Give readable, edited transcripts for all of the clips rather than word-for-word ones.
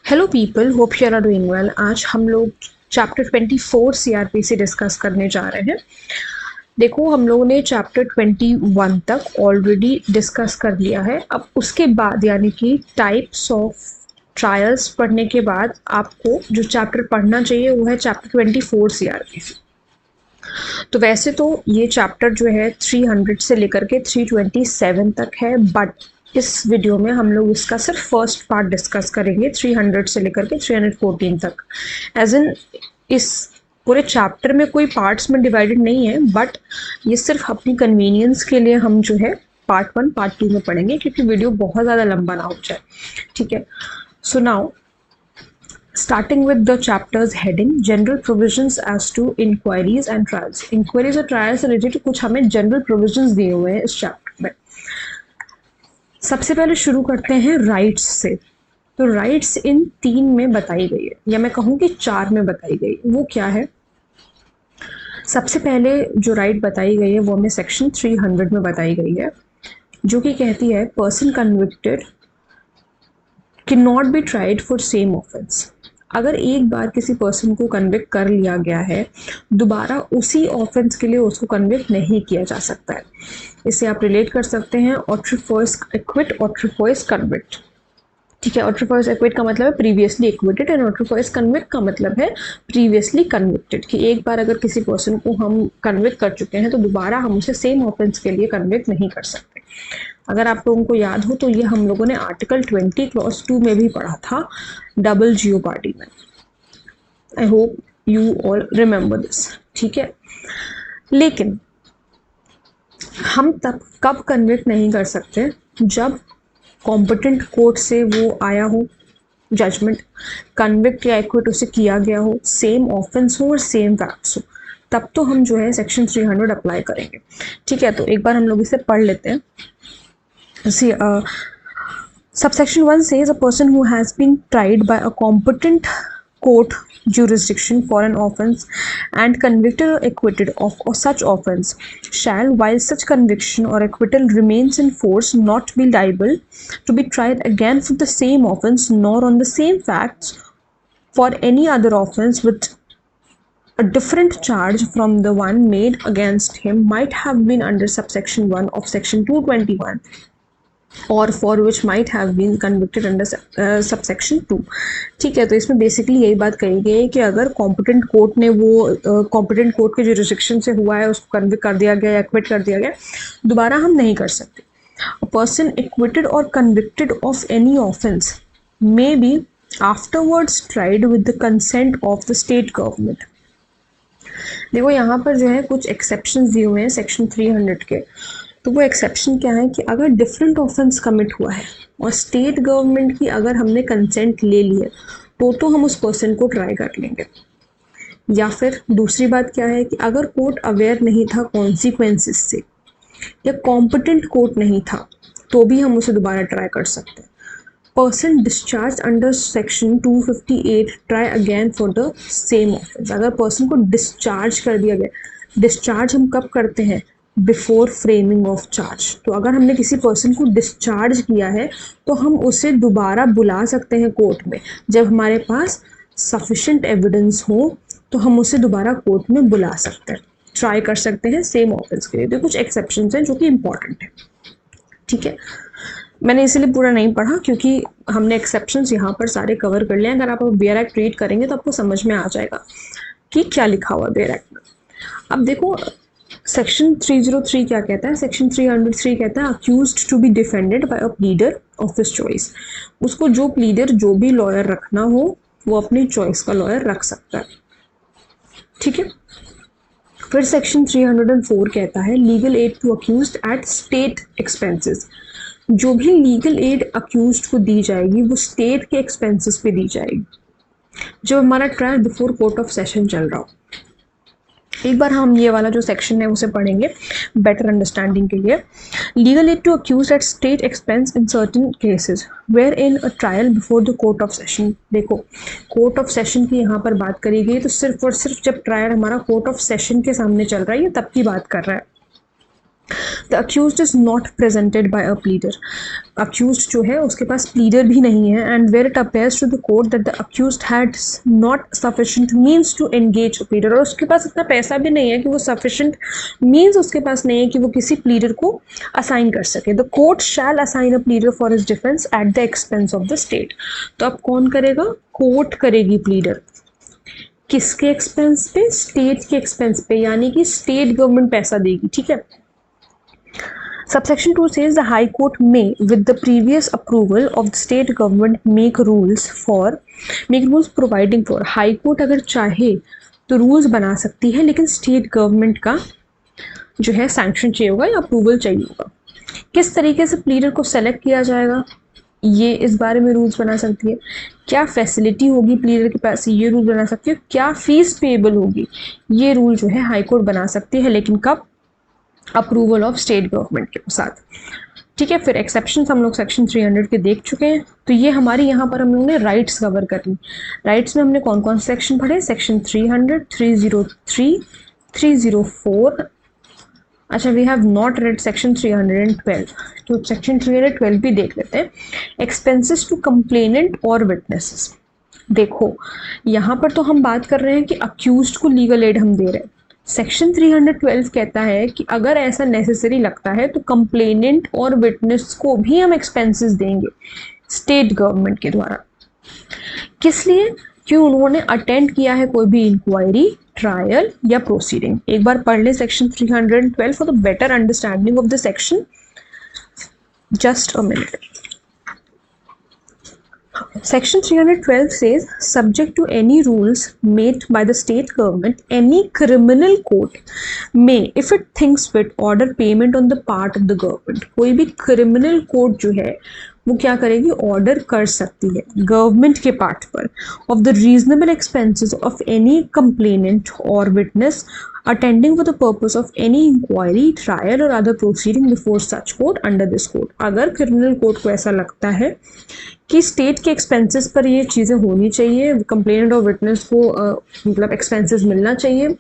Hello people, hope you are doing well. आज हम लोग चैप्टर 24 सीआरपीसी डिस्कस करने जा रहे हैं। देखो, हम लोगों ने चैप्टर 21 तक ऑलरेडी डिस्कस कर लिया है। अब उसके बाद यानी कि टाइप्स ऑफ ट्रायल्स पढ़ने के बाद आपको जो चैप्टर पढ़ना चाहिए वो है चैप्टर 24 सीआरपीसी। तो वैसे तो ये चैप्टर जो है 300 से लेकर के 327 तक है, बट इस वीडियो में हम लोग इसका सिर्फ फर्स्ट पार्ट डिस्कस करेंगे 300 से लेकर के 314 तक। एज इन इस पूरे चैप्टर में कोई पार्ट्स में डिवाइडेड नहीं है, बट ये सिर्फ अपनी कन्वीनियंस के लिए हम जो है पार्ट 1 पार्ट 2 में पढ़ेंगे, क्योंकि वीडियो बहुत ज़्यादा लंबा ना हो जाए। ठीक है, so now starting with the chapter's heading, general provisions as to inquiries and trials. Inquiries और trials से रिलेटेड कुछ हमें general provisions दिए हुए हैं इस चैप्टर में। सबसे पहले शुरू करते हैं राइट्स से। तो राइट्स इन 3 में बताई गई है, या मैं कहूँ कि 4 में बताई गई। वो क्या है? सबसे पहले जो राइट बताई गई है वो हमें सेक्शन 300 में बताई गई है, जो कि कहती है person convicted can not be tried for same offence. अगर एक बार किसी पर्सन को कन्विक्ट कर लिया गया है, दोबारा उसी ऑफेंस के लिए उसको कन्विक्ट नहीं किया जा सकता है। इसे आप रिलेट कर सकते हैं ऑट्रिफोइस एक्विट, ऑट्रिफोइस कन्विक्ट। ठीक है, ऑट्रिफोइस एक्विट का मतलब है प्रीवियसली एक्विटेड एंड ऑट्रिफोइस कन्विक्ट का मतलब है प्रीवियसली कन्विक्टेड। कि एक बार अगर किसी पर्सन को हम कन्विक्ट कर चुके हैं तो दोबारा हम उसे सेम ऑफेंस के लिए कन्विक्ट नहीं कर सकते। अगर आप लोगों को याद हो तो ये हम लोगों ने आर्टिकल 20 क्लॉज 2 में भी पढ़ा था, डबल जियोपार्डी में। I hope you all remember this. ठीक है, लेकिन हम तब कब कन्विक्ट नहीं कर सकते? जब कॉम्पिटेंट कोर्ट से वो आया हो जजमेंट, कन्विक्ट या एक्विट उसे किया गया हो, सेम ऑफेंस हो और सेम फैक्ट्स हो, तब तो हम जो है सेक्शन 300 अप्लाई करेंगे। ठीक है, तो एक बार हम लोग इसे पढ़ लेते हैं। See, subsection 1 says a person who has been tried by a competent court jurisdiction for an offence and convicted or acquitted of such offence shall, while such conviction or acquittal remains in force, not be liable to be tried again for the same offence nor on the same facts for any other offence with a different charge from the one made against him might have been under subsection 1 of section 221 और for which might have been convicted under subsection 2। ठीक है, तो इसमें basically यही बात कही गई है कि अगर कॉम्पिटेंट कोर्ट ने वो कॉम्पिटेंट कोर्ट के जुरिस्डिक्शन से हुआ है, उसको कन्विक्ट कर दिया गया, एक्विट कर दिया गया, दोबारा हम नहीं कर सकते। अ पर्सन एक्विटेड और convicted of any offence may be afterwards tried with the consent of the state government. देखो, यहाँ पर जो है कुछ एक्सेप्शंस दिए हुए हैं सेक्शन 300 के। तो वो एक्सेप्शन क्या है कि अगर डिफरेंट ऑफेंस कमिट हुआ है और स्टेट गवर्नमेंट की अगर हमने कंसेंट ले ली है तो हम उस पर्सन को ट्राई कर लेंगे। या फिर दूसरी बात क्या है कि अगर कोर्ट अवेयर नहीं था कॉन्सिक्वेंसेस से या कॉम्पिटेंट कोर्ट नहीं था तो भी हम उसे दोबारा ट्राई कर सकते हैं। Person discharge under section 258 try again for the same offence. अगर पर्सन को डिस्चार्ज कर दिया गया, डिस्चार्ज हम कब करते हैं? Before framing of charge. तो अगर हमने किसी पर्सन को डिस्चार्ज किया है तो हम उसे दोबारा बुला सकते हैं कोर्ट में। जब हमारे पास सफिशिएंट एविडेंस हो तो हम उसे दोबारा कोर्ट में बुला सकते हैं, ट्राई कर सकते हैं सेम ऑफेंस के लिए। तो कुछ एक्सेप्शंस हैं जो कि इम्पॉर्टेंट है। ठीक है, मैंने इसीलिए पूरा नहीं पढ़ा क्योंकि हमने एक्सेप्शंस यहाँ पर सारे कवर कर लिए। अगर आप बेयर एक्ट रीड करेंगे तो आपको समझ में आ जाएगा कि क्या लिखा हुआ है बेयर एक्ट में। अब देखो, सेक्शन 303 क्या कहता है? सेक्शन 303 कहता है accused to be defended by a pleader of his choice. उसको जो प्लीडर, जो भी लॉयर रखना हो वो अपनी चॉइस का लॉयर रख सकता है। ठीक है, फिर सेक्शन 304 कहता है legal aid to accused at state expenses. जो भी लीगल एड अक्यूज्ड को दी जाएगी वो स्टेट के एक्सपेंसेस पे दी जाएगी जब हमारा trial before court of session चल रहा हो। एक बार हम ये वाला जो सेक्शन है उसे पढ़ेंगे बेटर अंडरस्टैंडिंग के लिए। Legal aid to accuse at state expense in certain cases where in a trial before the court of session. देखो, कोर्ट ऑफ सेशन की यहाँ पर बात करी गई तो सिर्फ और सिर्फ जब ट्रायल हमारा कोर्ट ऑफ सेशन के सामने चल रहा है, ये तब की बात कर रहा है। The accused is not presented by a pleader, accused जो है उसके पास प्लीडर भी नहीं है, and where it appears to the court that the accused had not sufficient means to engage a pleader, और उसके पास इतना पैसा भी नहीं है कि वो सफिशिएंट मींस उसके पास नहीं है कि वो किसी प्लीडर को असाइन कर सके, the court shell assign a pleader for his defence at the expense of the state. तो अब कौन करेगा? कोर्ट करेगी प्लीडर। किसके एक्सपेंस पे? स्टेट के एक्सपेंस पे, यानी कि स्टेट गवर्नमेंट पैसा देगी, ठीक है। Subsection 2 says the High Court may, with the previous approval of the state government, make rules providing for। High Court अगर चाहे तो rules बना सकती है, लेकिन state government का जो है sanction चाहिए होगा या approval चाहिए होगा। किस तरीके से pleader को select किया जाएगा, ये इस बारे में रूल्स बना सकती है। क्या फैसिलिटी होगी प्लीडर के पास, ये रूल बना सकती है। क्या फीस पेएबल होगी, ये रूल जो है हाई कोर्ट बना सकती है, लेकिन कब? अप्रूवल ऑफ स्टेट गवर्नमेंट के साथ, ठीक है। फिर एक्सेप्शन हम लोग सेक्शन 300 के देख चुके हैं। तो ये हमारी यहाँ पर हम लोगों ने राइट्स कवर कर ली। राइट्स में हमने कौन कौन से सेक्शन पढ़े? सेक्शन 300, 303, 304। अच्छा, we have not read section 312, तो सेक्शन 312 भी देख लेते हैं। एक्सपेंसेस टू कंप्लेनेंट और विटनेसेस। देखो यहाँ पर तो हम बात कर रहे हैं कि अक्यूज्ड को लीगल एड हम दे रहे हैं। सेक्शन 312 कहता है कि अगर ऐसा नेसेसरी लगता है तो कंप्लेनेंट और विटनेस को भी हम एक्सपेंसेस देंगे स्टेट गवर्नमेंट के द्वारा। किस लिए? कि उन्होंने अटेंड किया है कोई भी इंक्वायरी, ट्रायल या प्रोसीडिंग। एक बार पढ़ ले section 312 for the better understanding of the section. Just a minute. Section 312 says, subject to any rules made by the state government, any criminal court may, if it thinks fit, order payment on the part of the government। कोई भी criminal court जो है वो क्या करेगी? Order कर सकती है गवर्नमेंट के पार्ट पर of the reasonable expenses of any complainant और witness attending for the purpose of any inquiry, trial और other proceeding before such court under this court. अगर क्रिमिनल कोर्ट को ऐसा लगता है कि स्टेट के एक्सपेंसेस पर ये चीज़ें होनी चाहिए, कंप्लेनेंट और विटनेस को मतलब एक्सपेंसेस मिलना चाहिए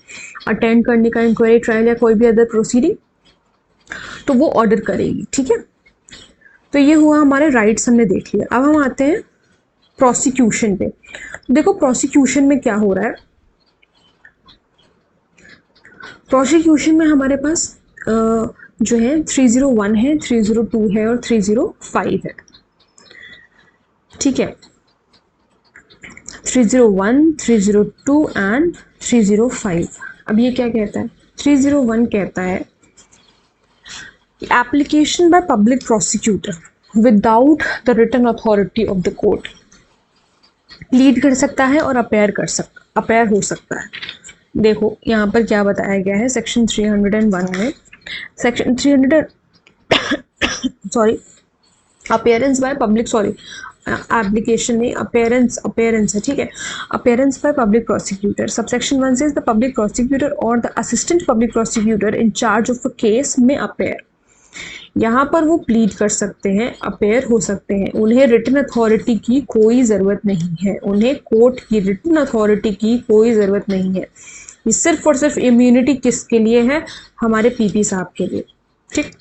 अटेंड करने का, इंक्वायरी, ट्रायल या कोई भी अदर प्रोसीडिंग, तो वो ऑर्डर करेगी, ठीक है। तो ये हुआ हमारे राइट्स, हमने देख लिया। अब हम आते हैं प्रोसिक्यूशन पे। देखो प्रोसिक्यूशन में क्या हो रहा है। प्रोसिक्यूशन में हमारे पास जो है 301 है, 302 है और 305 है, ठीक है। 301, 302 एंड 305। अब ये क्या कहता है? 301 कहता है application by public prosecutor without the written authority of the court lead कर सकता है और अपेयर हो सकता है। देखो यहाँ पर क्या बताया गया है सेक्शन 301 में। Section 300 sorry appearance by public, sorry application नहीं, अपेयरेंस है, ठीक है। Appearance by public prosecutor. Subsection 1 says the public prosecutor और the assistant public prosecutor in charge of a case में अपेयर। यहाँ पर वो प्लीड कर सकते हैं, अपेयर हो सकते हैं, उन्हें रिटन अथॉरिटी की कोई ज़रूरत नहीं है, उन्हें कोर्ट की रिटन अथॉरिटी की कोई ज़रूरत नहीं है। ये सिर्फ और सिर्फ इम्यूनिटी किसके लिए है? हमारे पीपी साहब के लिए, ठीक है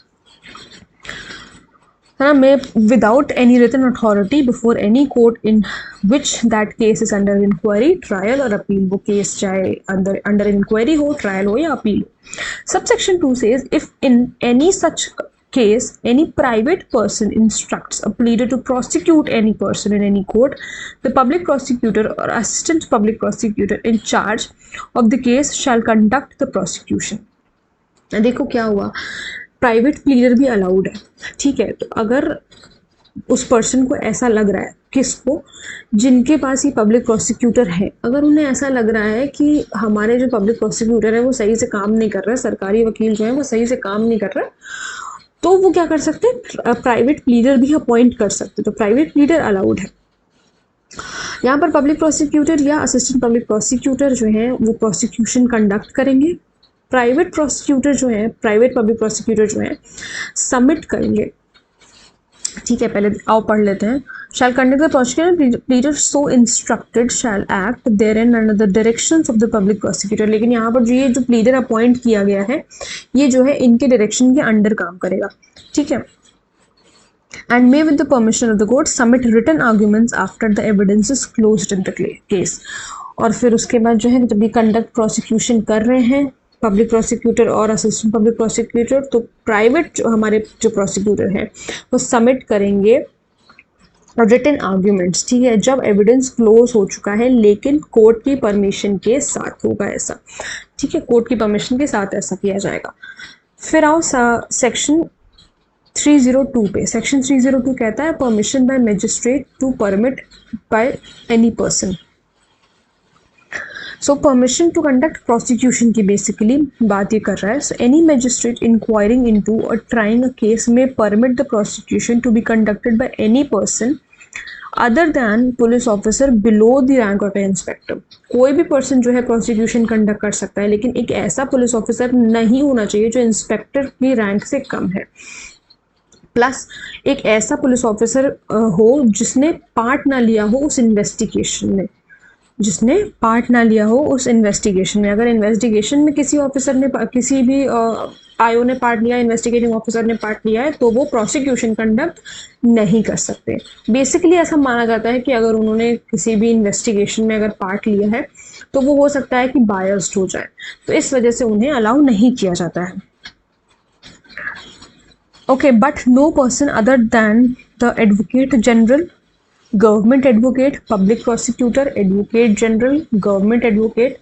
ना। मैं without any written authority before any court in which that case is under inquiry, trial और अपील। वो केस चाहे अंडर इंक्वायरी हो, ट्रायल हो या अपील हो। Subsection 2 says if in any such case any private person instructs a pleader to prosecute any person in any court, the public prosecutor or assistant public prosecutor in charge of the case shall conduct the prosecution। देखो क्या हुआ, private pleader भी allowed है, ठीक है। तो अगर उस पर्सन को ऐसा लग रहा है, किसको? जिनके पास ये पब्लिक प्रोसिक्यूटर है, अगर उन्हें ऐसा लग रहा है कि हमारे जो पब्लिक प्रोसिक्यूटर है वो सही से काम नहीं कर रहा है, सरकारी वकील जो है वो सही से काम नहीं कर रहा है, तो वो क्या कर सकते हैं? प्राइवेट प्लीडर भी अपॉइंट कर सकते हैं। तो प्राइवेट प्लीडर अलाउड है। यहाँ पर पब्लिक प्रोसिक्यूटर या असिस्टेंट पब्लिक प्रोसिक्यूटर जो है वो प्रोसिक्यूशन कंडक्ट करेंगे। प्राइवेट प्रोसिक्यूटर जो है, प्राइवेट पब्लिक प्रोसिक्यूटर जो है सबमिट करेंगे ठीक है, पहले आओ पढ़ लेते हैं। Shall conduct the prosecutor, pleader so instructed shall act therein under the directions of the public prosecutor. लेकिन यहाँ पर जो ये जो प्लीडर अपॉइंट किया गया है ये जो है इनके डायरेक्शन के अंडर काम करेगा, ठीक है। And may with the permission of the court submit written arguments after the evidence is closed in the case। और फिर उसके बाद जो है जब ये कंडक्ट प्रोसिक्यूशन कर रहे हैं पब्लिक प्रोसिक्यूटर और असिस्टेंट पब्लिक प्रोसिक्यूटर, तो प्राइवेट जो हमारे जो प्रोसिक्यूटर है वो सबमिट करेंगे रिटन आर्ग्यूमेंट्स, ठीक है, जब एविडेंस क्लोज हो चुका है, लेकिन कोर्ट की परमिशन के साथ होगा ऐसा, ठीक है, कोर्ट की परमिशन के साथ ऐसा किया जाएगा। फिर आओ सेक्शन 302 पे। सेक्शन 302 कहता है permission by magistrate to permit by any person. So permission to conduct prosecution की बेसिकली बात ये कर रहा है। So any magistrate inquiring into और ट्राइंग अ केस में permit the prosecution to be conducted by any person other than police officer below the rank of inspector. कोई भी पर्सन जो है प्रोसिक्यूशन कंडक्ट कर सकता है, लेकिन एक ऐसा पुलिस ऑफिसर नहीं होना चाहिए जो इंस्पेक्टर की रैंक से कम है, प्लस एक ऐसा पुलिस ऑफिसर हो जिसने पार्ट ना लिया हो उस इन्वेस्टिगेशन में, जिसने पार्ट ना लिया हो उस इन्वेस्टिगेशन में। अगर इन्वेस्टिगेशन में किसी ऑफिसर ने किसी भी आईओ ने पार्ट लिया, इन्वेस्टिगेटिंग ऑफिसर ने पार्ट लिया है, तो वो प्रोसिक्यूशन कंडक्ट नहीं कर सकते। बेसिकली ऐसा माना जाता है कि अगर उन्होंने किसी भी इन्वेस्टिगेशन में अगर पार्ट लिया है तो वो हो सकता है कि बायस्ड हो जाए, तो इस वजह से उन्हें अलाउ नहीं किया जाता है। Okay, but no person other than the Advocate General, Government Advocate, Public Prosecutor, Advocate General, Government Advocate,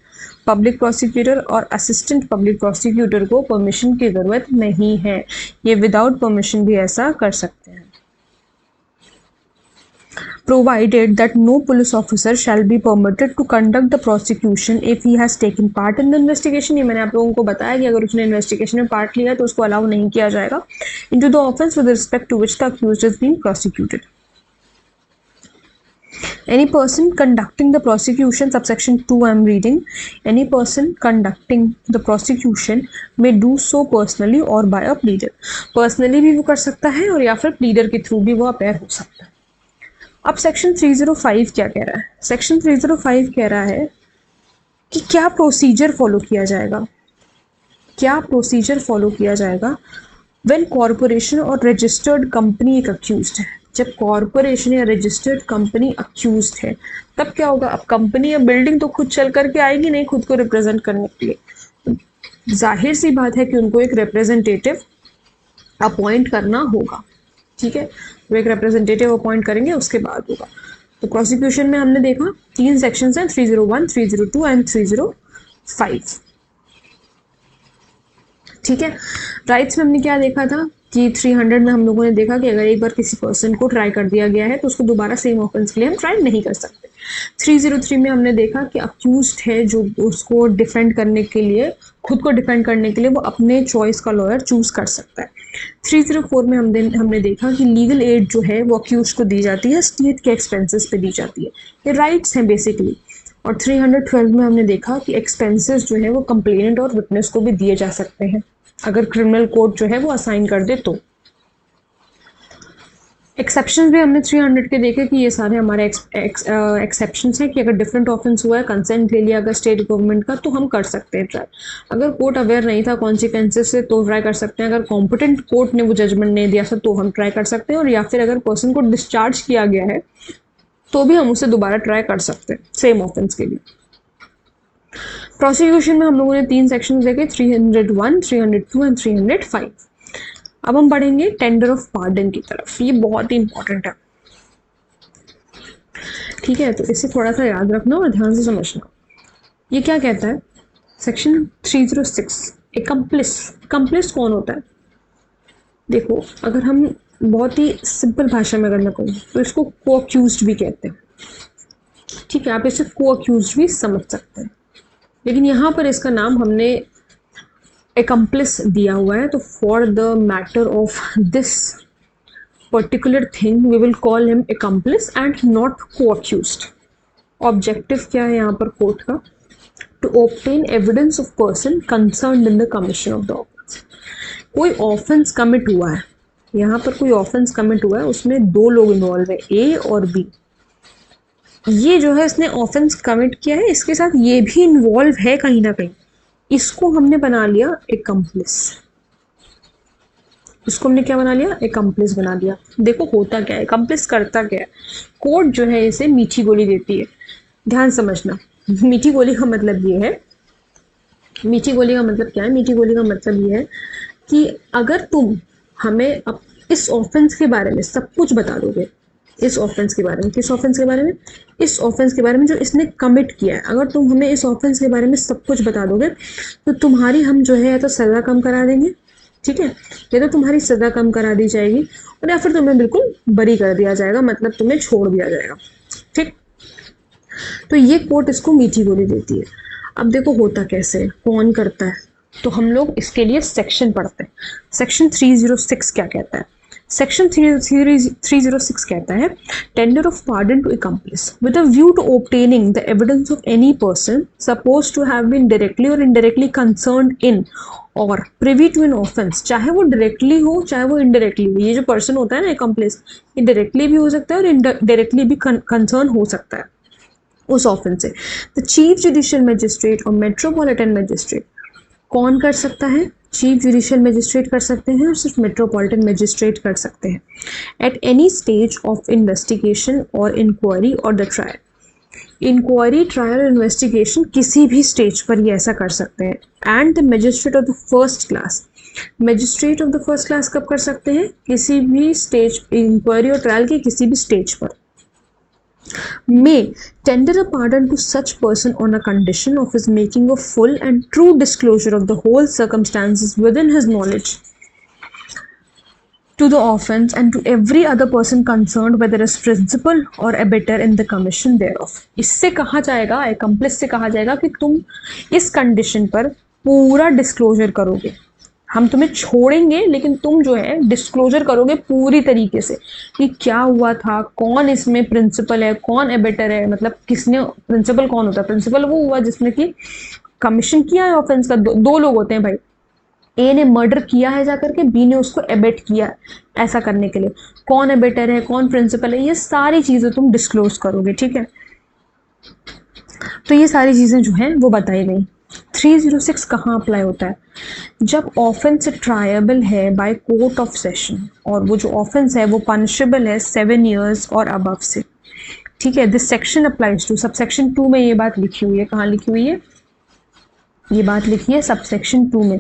Public Prosecutor और Assistant Public Prosecutor को परमिशन की ज़रूरत नहीं है। ये विदाउट परमिशन भी ऐसा कर सकते हैं। Provided that no police officer shall be permitted to conduct the prosecution if he has taken part in the investigation। ये मैंने आप लोगों को बताया कि अगर उसने इन्वेस्टिगेशन में पार्ट लिया तो उसको अलाउ नहीं किया जाएगा। into the offense with respect to which the accused is being prosecuted। Any person conducting the prosecution, subsection 2 I am reading, any person conducting the prosecution may do so personally or by a pleader। Personally भी वो कर सकता है और या फिर pleader के through भी वो अपेयर हो सकता है। अब सेक्शन 305 क्या कह रहा है? सेक्शन 305 कह रहा है कि क्या प्रोसीजर फॉलो किया जाएगा, क्या प्रोसीजर फॉलो किया जाएगा व्हेन कॉरपोरेशन और रजिस्टर्ड कंपनी एक अक्यूज्ड है। जब कॉरपोरेशन या रजिस्टर्ड कंपनी अक्यूज्ड है तब क्या होगा? अब कंपनी या बिल्डिंग तो खुद चल करके आएगी नहीं खुद को रिप्रेजेंट करने के लिए, जाहिर सी बात है कि उनको एक रिप्रेजेंटेटिव अपॉइंट करना होगा, ठीक है, वो एक रिप्रेजेंटेटिव अपॉइंट करेंगे उसके बाद होगा। तो प्रोसिक्यूशन में हमने देखा 3 सेक्शंस हैं, 301, 302 एंड 305, ठीक है। राइट्स में हमने क्या देखा था कि 300 में हम लोगों ने देखा कि अगर एक बार किसी पर्सन को ट्राई कर दिया गया है तो उसको दोबारा सेम ऑफेंस के लिए हम ट्राई नहीं कर सकते। 303 में हमने देखा कि अक्यूज्ड है जो उसको डिफेंड करने के लिए, खुद को डिफेंड करने के लिए वो अपने चॉइस का लॉयर चूज कर सकता है। 304 में हमने देखा कि लीगल एड जो है वो अक्यूज्ड को दी जाती है, स्टेट के एक्सपेंसेस पे दी जाती है, ये राइट्स हैं बेसिकली। और 312 में हमने देखा कि एक्सपेंसेस जो है वो कंप्लेनेंट और विटनेस को भी दिए जा सकते हैं अगर क्रिमिनल कोर्ट जो है वो असाइन कर दे तो। एक्सेप्शंस भी हमने 300 के देखे कि ये सारे हमारे एक्सेप्शंस हैं कि अगर डिफरेंट ऑफेंस हुआ है, कंसेंट ले लिया अगर स्टेट गवर्नमेंट का, तो हम कर सकते हैं ट्राई। अगर कोर्ट अवेयर नहीं था कॉन्सिक्वेंसेस से तो ट्राई कर सकते हैं, अगर कॉम्पिटेंट कोर्ट ने वो जजमेंट नहीं दिया था तो हम ट्राई कर सकते हैं, और या फिर अगर पर्सन को डिस्चार्ज किया गया है तो भी हम उसे दोबारा ट्राई कर सकते हैं सेम ऑफेंस के लिए। प्रोसिक्यूशन में हम लोगों ने 3 सेक्शन देखे, 301, 302 एंड 305। अब हम बढ़ेंगे टेंडर ऑफ पार्डन की तरफ, ये बहुत ही इंपॉर्टेंट है, ठीक है, तो इसे थोड़ा सा याद रखना और ध्यान से समझना। ये क्या कहता है? सेक्शन 306 एकम्प्लिस कौन होता है? देखो, अगर हम बहुत ही सिंपल भाषा में अगर मैं कहूँ तो इसको को अक्यूज्ड भी कहते हैं, ठीक है, आप इसे को अक्यूज्ड भी समझ सकते हैं, लेकिन यहाँ पर इसका नाम हमने accomplice दिया हुआ है, तो for the matter of this particular thing we will call him accomplice and not co-accused। Objective क्या है यहाँ पर कोर्ट का? to obtain evidence of person concerned in the commission of the offense। कोई ऑफेंस कमिट हुआ है, यहाँ पर कोई ऑफेंस कमिट हुआ है, उसमें दो लोग इन्वॉल्व है, ए और बी। ये जो है इसने ऑफेंस कमिट किया है, इसके साथ ये भी इन्वॉल्व है कहीं ना कहीं, इसको हमने बना लिया एकम्प्लिस। इसको हमने क्या बना लिया? एकम्प्लिस बना दिया। देखो होता क्या है, एकम्प्लिस करता क्या है, कोर्ट जो है इसे मीठी गोली देती है। ध्यान समझना, मीठी गोली का मतलब ये है, मीठी गोली का मतलब क्या है, मीठी गोली का मतलब ये है कि अगर तुम हमें अब इस ऑफेंस के बारे में सब कुछ बता दोगे, इस ऑफेंस के बारे में, किस ऑफेंस के बारे में? इस ऑफेंस के बारे में जो इसने कमिट किया है, अगर तुम हमें इस ऑफेंस के बारे में सब कुछ बता दोगे तो तुम्हारी हम जो है या तो सज़ा कम करा देंगे, ठीक है, या तो तुम्हारी सज़ा कम करा दी जाएगी, और या फिर तुम्हें बिल्कुल बरी कर दिया जाएगा, मतलब तुम्हें छोड़ दिया जाएगा, ठीक। तो ये कोर्ट इसको मीठी गोली देती है। अब देखो होता कैसे है, कौन करता है, तो हम लोग इसके लिए सेक्शन पढ़ते हैं। सेक्शन 306 क्या कहता है? सेक्शन 306 कहता है, tender of pardon to accomplice with a view to obtaining the evidence of any person supposed to have been directly or indirectly concerned in और privy to an offense, चाहे वो डायरेक्टली हो चाहे वो इनडायरेक्टली हो। ये जो पर्सन होता है ना accomplice, ये डायरेक्टली भी हो सकता है और इनडायरेक्टली भी कंसर्न हो सकता है उस ऑफेंस से। द चीफ जुडिशियल मजिस्ट्रेट और मेट्रोपॉलिटन मजिस्ट्रेट कौन कर सकता है? चीफ जुडिशियल मजिस्ट्रेट कर सकते हैं और सिर्फ मेट्रोपॉलिटन मजिस्ट्रेट कर सकते हैं। Eight any stage of investigation और इंक्वायरी और द ट्रायल। इंक्वायरी, ट्रायल और इन्वेस्टिगेशन किसी भी स्टेज पर ये ऐसा कर सकते हैं। And the magistrate of the first class, magistrate of the first class कब कर सकते हैं? किसी भी स्टेज, इंक्वायरी और ट्रायल के किसी भी स्टेज पर। may tender a pardon to such person on a condition of his making a full and true disclosure of the whole circumstances within his knowledge to the offence and to every other person concerned, whether as principal or abettor in the commission thereof। इससे कहा जाएगा, accomplice से कहा जाएगा कि तुम इस condition पर पूरा डिस्क्लोजर करोगे, हम तुम्हें छोड़ेंगे लेकिन तुम जो है डिस्क्लोजर करोगे पूरी तरीके से कि क्या हुआ था, कौन इसमें प्रिंसिपल है, कौन एबेटर है, मतलब किसने, प्रिंसिपल कौन होता है? प्रिंसिपल वो हुआ जिसने कि कमीशन किया है ऑफेंस का। दो लोग होते हैं भाई, ए ने मर्डर किया है जाकर के, बी ने उसको एबेट किया है ऐसा करने के लिए। कौन एबेटर है, कौन प्रिंसिपल है, ये सारी चीज़ें तुम डिस्क्लोज करोगे, ठीक है। तो ये सारी चीज़ें जो हैं वो बताई गई। 306 कहाँ अप्लाई होता है? जब ऑफेंस ट्रायबल है बाय कोर्ट ऑफ सेशन और वो जो ऑफेंस है वो पनिशेबल है 7 years और अबव से, ठीक है। This section applies to, subsection 2 में ये बात लिखी हुई है। कहाँ लिखी हुई है? ये बात लिखी है सब सेक्शन 2 में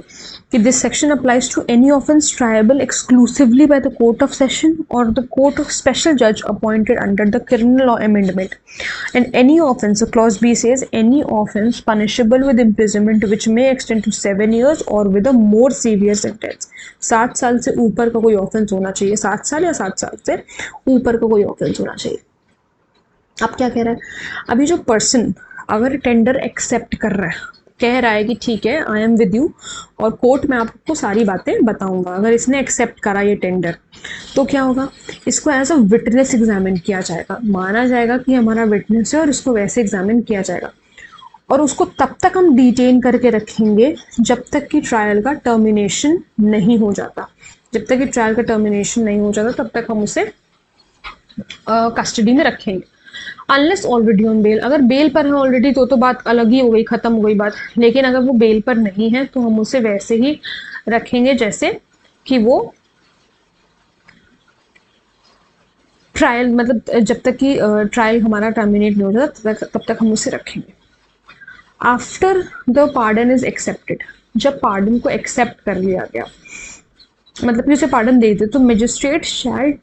कि this section applies to any offence triable exclusively by the court of session और द कोर्ट ऑफ स्पेशल जज appointed under the criminal law amendment and any offence, clause b says any offence punishable with imprisonment which may extend to 7 years और with a more severe sentence. 7 साल से ऊपर का कोई offence होना चाहिए, 7 साल या 7 साल से ऊपर का कोई ऑफेंस होना चाहिए। अब क्या कह रहा है? अभी जो पर्सन अगर टेंडर एक्सेप्ट कर रहा है, कह रहा है कि ठीक है आई एम विद यू और कोर्ट में आपको सारी बातें बताऊंगा, अगर इसने एक्सेप्ट करा ये टेंडर, तो क्या होगा? इसको एज अ विटनेस एग्जामिन किया जाएगा, माना जाएगा कि हमारा विटनेस है और इसको वैसे एग्जामिन किया जाएगा। और उसको तब तक हम डिटेन करके रखेंगे जब तक कि ट्रायल का टर्मिनेशन नहीं हो जाता। जब तक कि ट्रायल का टर्मिनेशन नहीं हो जाता तब तक हम उसे कस्टडी में रखेंगे, अनलेस ऑलरेडी ऑन बेल। अगर बेल पर है ऑलरेडी तो बात अलग ही हो गई, खत्म हो गई बात। लेकिन अगर वो बेल पर नहीं है तो हम उसे वैसे ही रखेंगे जैसे कि वो ट्रायल, मतलब जब तक कि ट्रायल हमारा टर्मिनेट नहीं हो जाता तब तक हम उसे रखेंगे। After the pardon is accepted, जब पार्डन को एक्सेप्ट कर लिया गया, मतलब कि उसे पार्डन दे दे, तो magistrate shall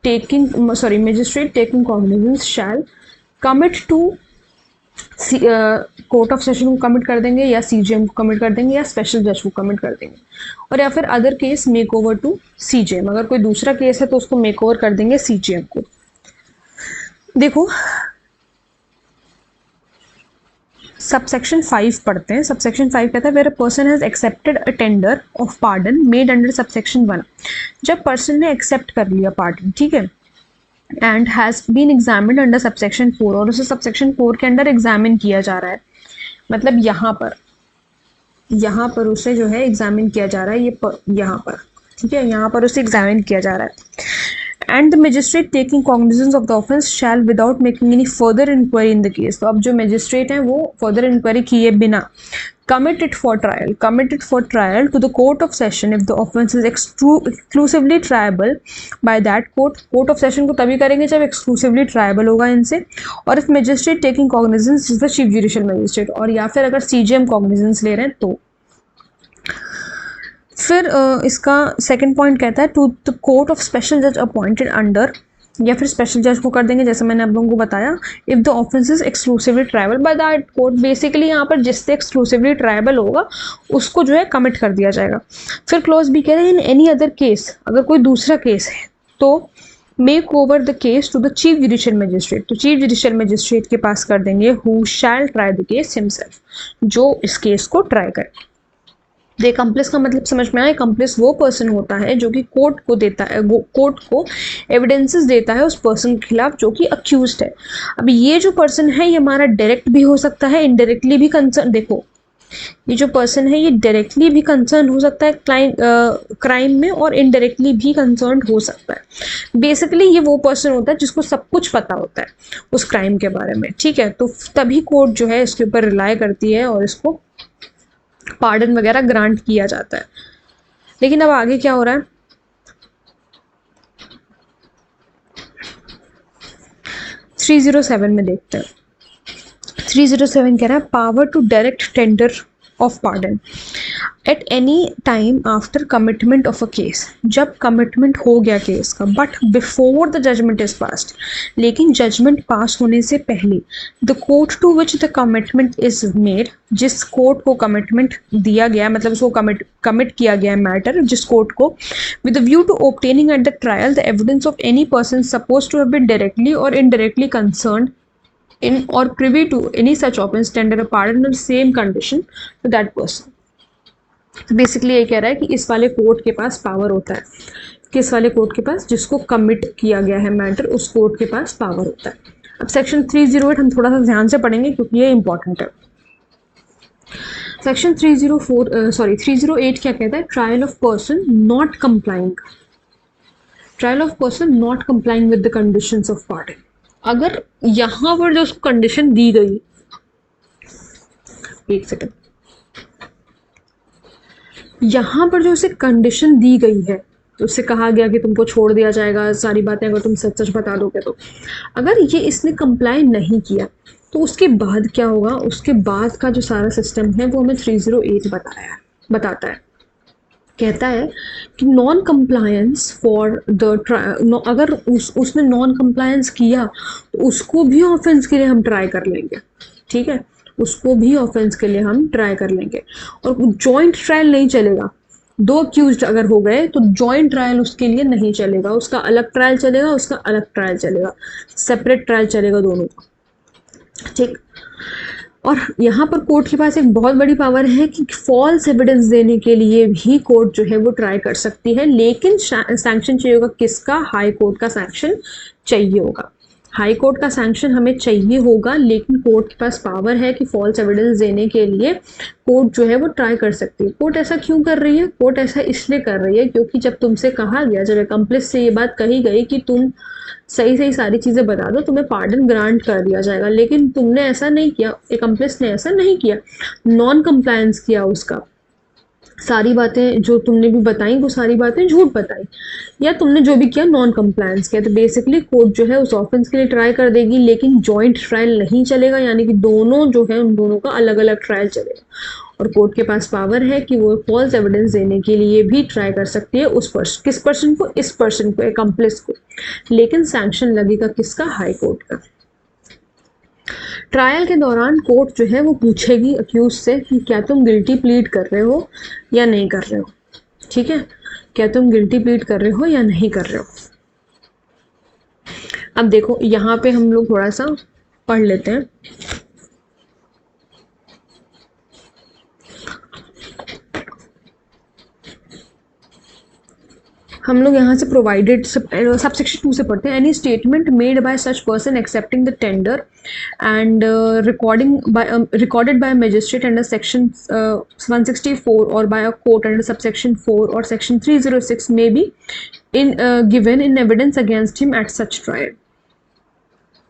magistrate taking cognizance shall commit to court of session को कमिट कर देंगे या सीजेएम को कमिट कर देंगे या स्पेशल जज को कमिट कर देंगे, और या फिर other case make over to CJM. अगर कोई दूसरा केस है तो उसको मेक ओवर कर देंगे सीजेएम को। देखो सबसेक्शन 5 पढ़ते हैं। सबसेक्शन 5 कहता है where a person has accepted a tender of pardon made under subsection 1। जब पर्सन ने एक्सेप्ट कर लिया पार्डन, ठीक है, and has been examined under subsection 4 और उसे सबसेक्शन 4 के अंडर एग्जामिन किया जा रहा है, मतलब यहाँ पर उसे जो है एग्जामिन किया जा रहा है, ये यहाँ पर, ठीक है, यहाँ पर उसे एग्जामिन किया जा रहा है। And the magistrate taking cognizance of the offence shall without making any further inquiry in the case. तो अब जो मजिस्ट्रेट है वो फर्दर इंक्वायरी किए बिना committed for trial to the court of session if the offence is exclusively triable by that court of session को तभी करेंगे जब exclusively triable होगा इनसे, और if magistrate taking cognizance is the chief judicial magistrate, और या फिर अगर CJM cognizance ले रहे हैं तो। फिर इसका सेकंड पॉइंट कहता है to the court of special जज अपॉइंटेड अंडर, या फिर स्पेशल जज को कर देंगे जैसे मैंने आप लोगों को बताया, if the offence is exclusively tribal by that court. Basically यहाँ पर जिससे एक्सक्लूसिवली ट्राइबल होगा उसको जो है कमिट कर दिया जाएगा। फिर क्लॉज बी कह रहे हैं इन एनी अदर केस, अगर कोई दूसरा केस है तो make over the case to the chief judicial magistrate, तो चीफ जुडिशियल मजिस्ट्रेट के पास कर देंगे who shall try the case himself, जो इस केस को ट्राई करे। एक्म्प्लिस का मतलब समझ में आया, एक्म्प्लिस वो पर्सन होता है जो कि कोर्ट को देता है, वो कोर्ट को एविडेंसेस देता है उस पर्सन के खिलाफ जो कि अक्यूज्ड है। अब ये जो पर्सन है ये हमारा डायरेक्ट भी हो सकता है, इनडायरेक्टली भी कंसर्न, देखो ये जो पर्सन है ये डायरेक्टली भी कंसर्न हो सकता है क्राइम में और इनडायरेक्टली भी कंसर्न हो सकता है। बेसिकली ये वो पर्सन होता है जिसको सब कुछ पता होता है उस क्राइम के बारे में, ठीक है। तो तभी कोर्ट जो है इसके ऊपर रिलाई करती है और इसको पार्डन वगैरह ग्रांट किया जाता है। लेकिन अब आगे क्या हो रहा है, 307 में देखते हैं। 307 कह रहा है power to direct tender of pardon at any time after commitment of a case, जब कमिटमेंट हो गया केस का, but before the judgment is passed, लेकिन जजमेंट पास होने से पहले, the court to which the commitment is made, जिस court को कमिटमेंट दिया गया मतलब उसको कमिट किया गया मैटर, जिस कोर्ट को, with the view to obtaining at the trial the evidence of any person supposed to have been directly और indirectly concerned in or privy to any such offense tender a pardon on same condition to that person। Basically ये कह रहा है कि इस वाले court के पास power होता है, किस वाले कोर्ट के पास, जिसको कमिट किया गया है मैटर उस कोर्ट के पास पावर होता है। अब सेक्शन 308 हम थोड़ा सा ध्यान से पढ़ेंगे क्योंकि ये इंपॉर्टेंट है। सेक्शन 308 क्या कहता है, trial of person not complying, trial of person not complying with the conditions of pardon. अगर यहां पर जो उसको कंडीशन दी गई, एक सेकंड, यहां पर जो उसे कंडीशन दी गई है तो उससे कहा गया कि तुमको छोड़ दिया जाएगा सारी बातें अगर तुम सच सच बता दोगे, तो अगर ये इसने कंप्लाई नहीं किया तो उसके बाद क्या होगा, उसके बाद का जो सारा सिस्टम है वो हमें 308 बताता है। कहता है कि नॉन कंप्लायंस फॉर द, अगर उसने नॉन कंप्लायंस किया तो उसको भी ऑफेंस के लिए हम ट्राई कर लेंगे, ठीक है, उसको भी ऑफेंस के लिए हम ट्राई कर लेंगे। और जॉइंट ट्रायल नहीं चलेगा, दो अक्यूज्ड अगर हो गए तो जॉइंट ट्रायल उसके लिए नहीं चलेगा, उसका अलग ट्रायल चलेगा, उसका अलग ट्रायल चलेगा, सेपरेट ट्रायल चलेगा दोनों का, ठीक। और यहाँ पर कोर्ट के पास एक बहुत बड़ी पावर है कि फॉल्स एविडेंस देने के लिए भी कोर्ट जो है वो ट्राई कर सकती है, लेकिन सैंक्शन चाहिए होगा किसका, हाई कोर्ट का सैंक्शन चाहिए होगा। हाई कोर्ट का सैंक्शन हमें चाहिए होगा, लेकिन कोर्ट के पास पावर है कि फॉल्स एविडेंस देने के लिए कोर्ट जो है वो ट्राई कर सकती है। कोर्ट ऐसा क्यों कर रही है, कोर्ट ऐसा इसलिए कर रही है क्योंकि जब तुमसे कहा गया, जब एक्म्प्लिस से ये बात कही गई कि तुम सही सही सारी चीज़ें बता दो, तुम्हें पार्डन ग्रांट कर दिया जाएगा, लेकिन तुमने ऐसा नहीं किया, एक्म्प्लिस ने ऐसा नहीं किया, नॉन कंप्लायंस किया उसका, सारी बातें जो तुमने भी बताई वो सारी बातें झूठ बताई, या तुमने जो भी किया नॉन कंप्लायंस किया, तो बेसिकली कोर्ट जो है उस ऑफेंस के लिए ट्राई कर देगी, लेकिन जॉइंट ट्रायल नहीं चलेगा, यानी कि दोनों जो है उन दोनों का अलग अलग ट्रायल चलेगा। और कोर्ट के पास पावर है कि वो फॉल्स एविडेंस देने के लिए भी ट्राई कर सकती है उस पर्सन, किस पर्सन को, इस पर्सन को, एक्म्प्लिस को, लेकिन सैंक्शन लगेगा किसका, हाई कोर्ट का। ट्रायल के दौरान कोर्ट जो है वो पूछेगी अक्यूज से कि क्या तुम गिल्टी प्लीड कर रहे हो या नहीं कर रहे हो, ठीक है, क्या तुम गिल्टी प्लीड कर रहे हो या नहीं कर रहे हो। अब देखो यहाँ पे हम लोग थोड़ा सा पढ़ लेते हैं। हम लोग यहाँ से प्रोवाइडेड सबसेक्शन 2 से पढ़ते हैं। Any statement made by such person accepting the tender and recorded by magistrate under section 164 और by a court under subsection 4 और section 306 may be in given in evidence against him at such trial.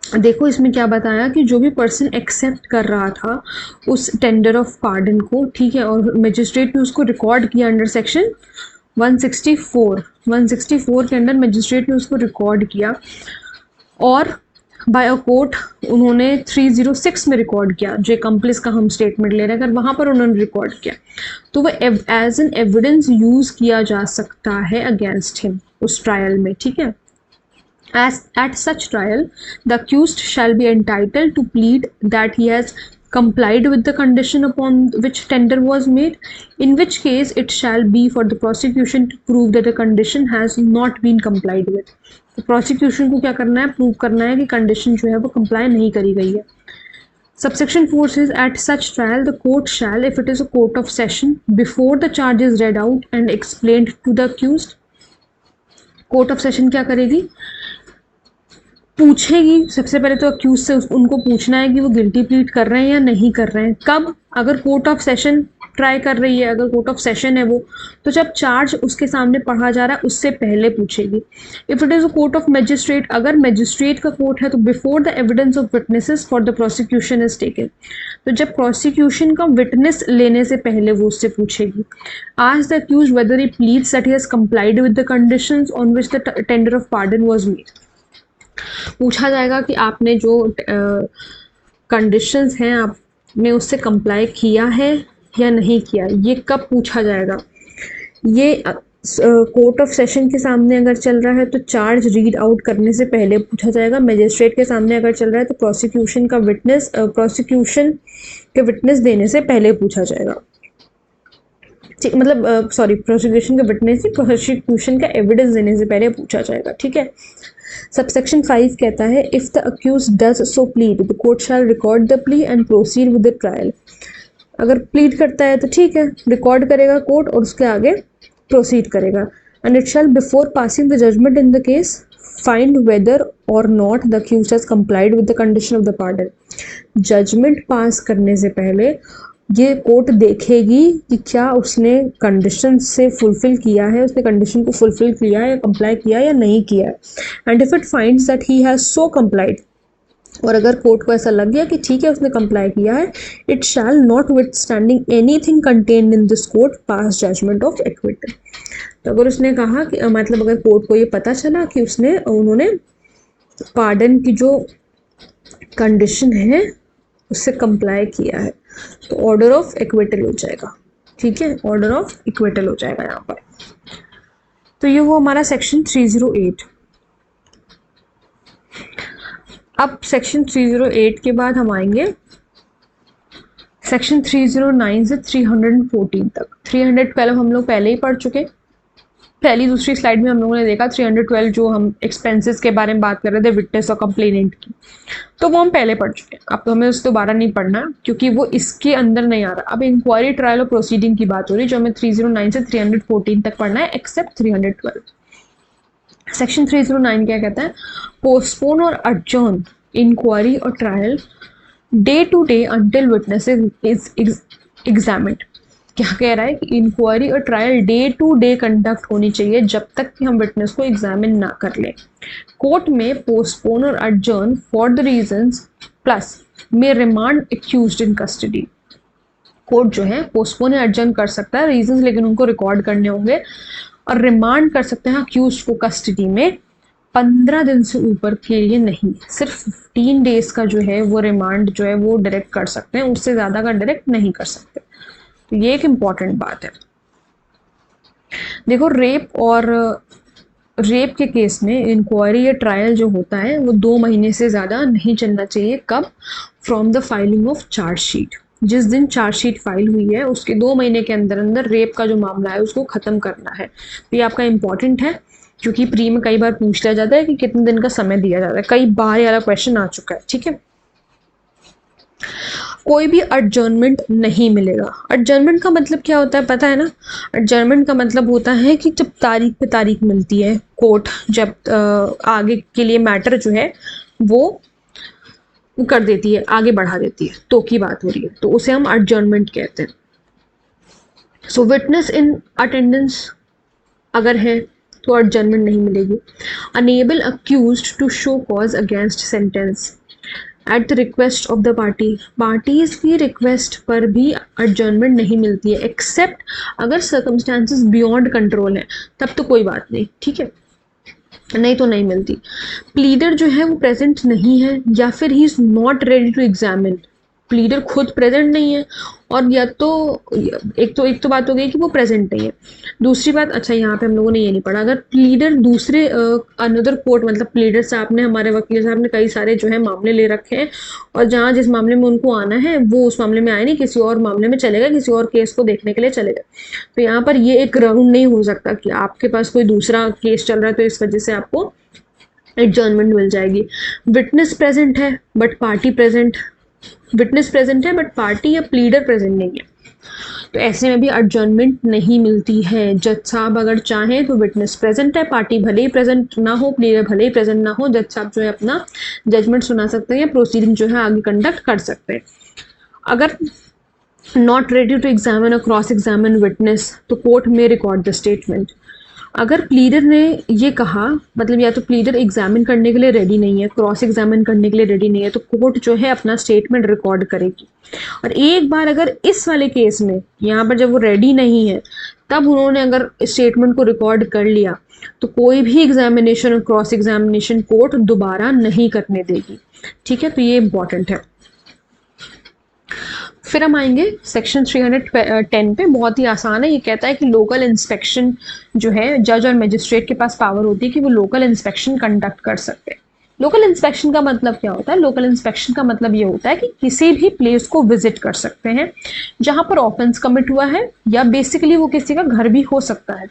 देखो इसमें क्या बताया कि जो भी person accept कर रहा था उस टेंडर ऑफ पार्डन को, ठीक है, और मजिस्ट्रेट ने उसको रिकॉर्ड किया अंडर सेक्शन 164 के अंडर मजिस्ट्रेट ने उसको रिकॉर्ड किया, और बाय अ कोर्ट उन्होंने 306 में रिकॉर्ड किया, जो एक्म्प्लिस का हम स्टेटमेंट ले रहे हैं, अगर वहाँ पर उन्होंने रिकॉर्ड किया तो वह एज एन एविडेंस यूज़ किया जा सकता है अगेंस्ट हिम उस ट्रायल में, ठीक है। As at such trial, the accused shall be entitled to plead that he has complied with the condition upon which tender was made, in which case it shall be for the prosecution to prove that the condition has not been complied with. तो prosecution को क्या करना है, prove करना है कि condition जो है वो comply नहीं करी गई है। Subsection 4 says at such trial the court shall, if it is a court of session, before the charge is read out and explained to the accused, court of session क्या करेगी, पूछेगी सबसे पहले तो अक्यूज से उनको पूछना है कि वो गिल्टी प्लीड कर रहे हैं या नहीं कर रहे हैं। कब, अगर कोर्ट ऑफ सेशन ट्राई कर रही है, अगर कोर्ट ऑफ सेशन है वो, तो जब चार्ज उसके सामने पढ़ा जा रहा है उससे पहले पूछेगी। If it is a court of magistrate, अगर मजिस्ट्रेट का कोर्ट है तो before the evidence of witnesses for the prosecution is taken, तो जब प्रोसिक्यूशन का विटनेस लेने से पहले वो उससे पूछेगी। Ask the accused whether he pleads that he has complied with the conditions on which the tender of pardon was made. पूछा जाएगा कि आपने जो कंडीशंस हैं आपने उससे कंप्लाई किया है या नहीं किया। ये कब पूछा जाएगा, ये कोर्ट ऑफ सेशन के सामने अगर चल रहा है तो चार्ज रीड आउट करने से पहले पूछा जाएगा। मजिस्ट्रेट के सामने अगर चल रहा है तो प्रोसिक्यूशन के विटनेस देने से पहले पूछा जाएगा, ठीक, मतलब सॉरी, प्रोसिक्यूशन का विटनेस ही प्रोसिक्यूशन का एविडेंस देने से पहले पूछा जाएगा, ठीक है। सबसेक्शन 5 कहता है if the accuse does so plead the court shall record the plea and proceed with the trial. अगर प्लीड करता है तो ठीक है, रिकॉर्ड करेगा कोर्ट और उसके आगे प्रोसीड करेगा। And it shall before passing the judgment in the case find whether और not the accused has complied with the condition of the pardon. Judgment pass करने से पहले ये कोर्ट देखेगी कि क्या उसने कंडीशन से फुलफिल किया है, उसने कंडीशन को फुलफिल किया है या कंप्लाई किया या नहीं किया है। And if it finds that he has so complied, और अगर कोर्ट को ऐसा लग गया कि ठीक है उसने कंप्लाई किया है, it shall notwithstanding anything contained in this court pass judgment of acquittal. तो अगर उसने कहा कि मतलब अगर कोर्ट को ये पता चला कि उन्होंने पार्डन की जो कंडीशन है उससे कंप्लाई किया है, तो ऑर्डर ऑफ इक्विटल हो जाएगा, ठीक है, ऑर्डर ऑफ इक्विटल हो जाएगा यहाँ पर। तो ये वो हमारा सेक्शन 308। अब सेक्शन 308 के बाद हम आएंगे सेक्शन 309 से 314 तक। 312 हम लोग पहले ही पढ़ चुके, पहली दूसरी स्लाइड में हम लोगों ने देखा। 312 जो हम एक्सपेंसेस के बारे में बात कर रहे थे विटनेस और कंप्लेनेंट की, तो वो हम पहले पढ़ चुके हैं। अब तो हमें उसे दोबारा नहीं पढ़ना क्योंकि वो इसके अंदर नहीं आ रहा। अब इंक्वायरी, ट्रायल और प्रोसीडिंग की बात हो रही है जो हमें 309 से 314 तक पढ़ना है, एक्सेप्ट 312। सेक्शन 309 क्या कहता है, पोस्टपोन और अडजर्न इंक्वायरी और trial day to day until witness is examined. क्या कह रहा है कि इंक्वायरी और trial day to day conduct होनी चाहिए जब तक कि हम विटनेस को एग्जामिन ना कर लें। कोर्ट में पोस्टपोन और अडजर्न फॉर द रीजंस प्लस में रिमांड एक्यूज्ड इन कस्टडी। कोर्ट जो है पोस्टपोन या अडजर्न कर सकता है रीजंस, लेकिन उनको रिकॉर्ड करने होंगे, और रिमांड कर सकते हैं अक्यूज्ड को कस्टडी में 15 दिन से ऊपर के लिए नहीं, सिर्फ 15 डेज का जो है वो रिमांड जो है वो डायरेक्ट कर सकते हैं, उससे ज़्यादा का डायरेक्ट नहीं कर सकते। तो ये एक इम्पॉर्टेंट बात है। देखो रेप के केस में इंक्वायरी या ट्रायल जो होता है वो 2 महीने से ज़्यादा नहीं चलना चाहिए। कब, from the filing of chargesheet. जिस दिन चार्जशीट फाइल हुई है उसके 2 महीने के अंदर अंदर रेप का जो मामला है उसको ख़त्म करना है। तो ये आपका इम्पॉर्टेंट है क्योंकि प्री में कई बार पूछ लिया जाता है कि कितने दिन का समय दिया जाता है, कई बार ये वाला क्वेश्चन आ चुका है, ठीक है। कोई भी एडजर्नमेंट नहीं मिलेगा। एडजर्नमेंट का मतलब क्या होता है पता है ना? एडजर्नमेंट का मतलब होता है कि जब तारीख पे तारीख मिलती है, कोर्ट जब आगे के लिए मैटर जो है वो कर देती है, आगे बढ़ा देती है, तो की बात हो रही है, तो उसे हम एडजर्नमेंट कहते हैं। सो विटनेस इन अटेंडेंस अगर है तो एडजर्नमेंट नहीं मिलेगी। Enable accused to show cause against sentence at the request of the party, parties की रिक्वेस्ट पर भी एडजर्नमेंट नहीं मिलती है, एक्सेप्ट अगर सर्कमस्टांसेस बियॉन्ड कंट्रोल है, तब तो कोई बात नहीं, ठीक है, नहीं तो नहीं मिलती। प्लीडर जो है वो प्रेजेंट नहीं है, या फिर he is not ready to examine, pleader खुद प्रेजेंट नहीं है, और या तो एक तो बात हो गई कि वो प्रेजेंट नहीं है। दूसरी बात, अच्छा यहाँ पे हम लोगों ने ये नहीं पढ़ा, अगर प्लीडर दूसरे अनदर कोर्ट, मतलब प्लीडर साहब ने, हमारे वकील साहब ने कई सारे जो है मामले ले रखे हैं, और जहाँ जिस मामले में उनको आना है वो उस मामले में आए नहीं, किसी और मामले में चले गए, किसी और केस को देखने के लिए चले गए, तो यहाँ पर ये एक ग्राउंड नहीं हो सकता कि आपके पास कोई दूसरा केस चल रहा है तो इस वजह से आपको एडजर्नमेंट मिल जाएगी। विटनेस प्रेजेंट है but party present, witness present है बट पार्टी या प्लीडर प्रेजेंट नहीं है, तो ऐसे में भी एडजर्नमेंट नहीं मिलती है। जज साहब अगर चाहें तो विटनेस प्रेजेंट है, पार्टी भले ही प्रेजेंट ना हो, प्लीडर भले ही प्रेजेंट ना हो, जज साहब जो है अपना जजमेंट सुना सकते हैं या प्रोसीडिंग जो है आगे कंडक्ट कर सकते हैं। अगर नॉट रेडी टू एग्जामिन और क्रॉस एग्जामिन विटनेस, तो कोर्ट में रिकॉर्ड द स्टेटमेंट। अगर प्लीडर ने ये कहा, मतलब या तो प्लीडर एग्जामिन करने के लिए रेडी नहीं है, क्रॉस एग्जामिन करने के लिए रेडी नहीं है, तो कोर्ट जो है अपना स्टेटमेंट रिकॉर्ड करेगी। और एक बार अगर इस वाले केस में यहाँ पर जब वो रेडी नहीं है तब उन्होंने अगर स्टेटमेंट को रिकॉर्ड कर लिया, तो कोई भी एग्जामिनेशन और क्रॉस एग्जामिनेशन कोर्ट दोबारा नहीं करने देगी, ठीक है, तो ये इंपॉर्टेंट है। फिर हम आएंगे सेक्शन 310 पे, बहुत ही आसान है। ये कहता है कि लोकल इंस्पेक्शन जो है, जज और मजिस्ट्रेट के पास पावर होती है कि वो लोकल इंस्पेक्शन कंडक्ट कर सकते हैं। लोकल इंस्पेक्शन का मतलब क्या होता है? लोकल इंस्पेक्शन का मतलब ये होता है कि किसी भी प्लेस को विजिट कर सकते हैं जहाँ पर ऑफेंस कमिट हुआ है, या बेसिकली वो किसी का घर भी हो सकता है,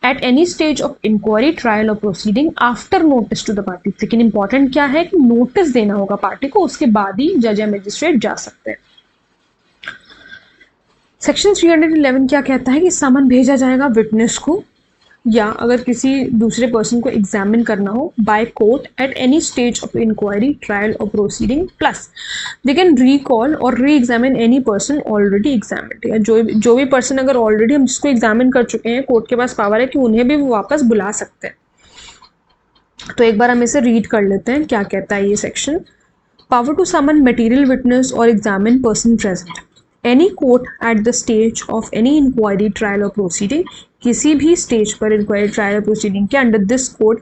at any stage of inquiry, trial और proceeding after notice to the party. लेकिन इंपॉर्टेंट क्या है कि नोटिस देना होगा पार्टी को, उसके बाद ही जज या मजिस्ट्रेट जा सकते हैं। सेक्शन 311 क्या कहता है कि समन भेजा जाएगा विटनेस को, या अगर किसी दूसरे पर्सन को एग्जामिन करना हो by court at any stage of inquiry, trial और proceeding, plus they can recall और re examine any person already examined, या जो भी पर्सन अगर ऑलरेडी हम जिसको एग्जामिन कर चुके हैं, कोर्ट के पास पावर है कि उन्हें भी वो वापस बुला सकते हैं। तो एक बार हम इसे रीड कर लेते हैं, क्या कहता है ये section. Power to summon material witness और examine person present any court at the stage of any inquiry, trial और प्रोसीडिंग, किसी भी स्टेज पर इंक्वायरी, ट्रायल और प्रोसीडिंग के under this code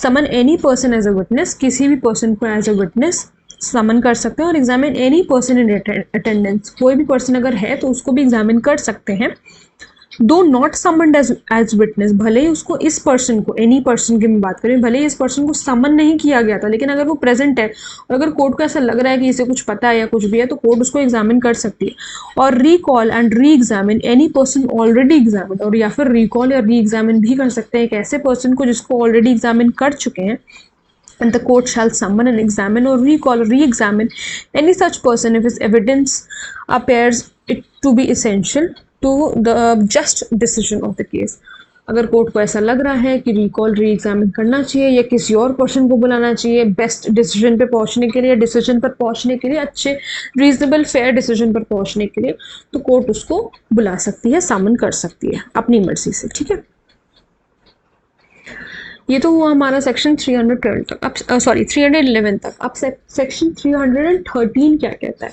summon any person as a witness, किसी भी person को एज अ विटनेस समन कर सकते हैं, और examine any person in attendance, कोई भी पर्सन अगर है तो उसको भी एग्जामिन कर सकते हैं। दो नॉट समन्ड एज विटनेस, भले ही उसको इस पर्सन को, एनी पर्सन की मैं बात करें, भले ही इस पर्सन को समन नहीं किया गया था, लेकिन अगर वो प्रेजेंट है और अगर कोर्ट को ऐसा लग रहा है कि इसे कुछ पता है या कुछ भी है, तो कोर्ट उसको एग्जामिन कर सकती है। और recall and re examine any person already examine, और या फिर रिकॉल या री एग्जामिन भी कर सकते हैं एक ऐसे पर्सन को जिसको ऑलरेडी एग्जामिन कर चुके हैं। And the court shall summon and examine or recall or re-examine any such person if his evidence appears it to be essential to the just decision of the case. अगर court को ऐसा लग रहा है कि रिकॉल री examine करना चाहिए या किसी और पर्सन को बुलाना चाहिए बेस्ट डिसीजन पे पहुंचने के लिए, डिसीजन पर पहुंचने के लिए, अच्छे रीजनेबल फेयर डिसीजन पर पहुंचने के लिए, तो कोर्ट उसको बुला सकती है, सामन कर सकती है अपनी मर्जी से, ठीक है। ये तो हुआ हमारा सेक्शन 312 तक। अब 311 तक। अब सेक्शन 313 क्या कहता है?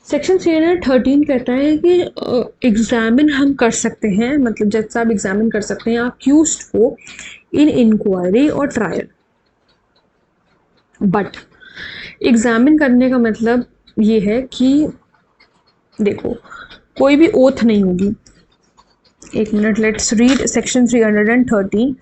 सेक्शन 313 कहता है कि एग्जामिन हम कर सकते हैं, मतलब जज साहब एग्जामिन कर सकते हैं अक्यूज्ड को इन इंक्वायरी और ट्रायल। बट एग्जामिन करने का मतलब ये है कि देखो कोई भी ओथ नहीं होगी। एक minute, let's read section 313।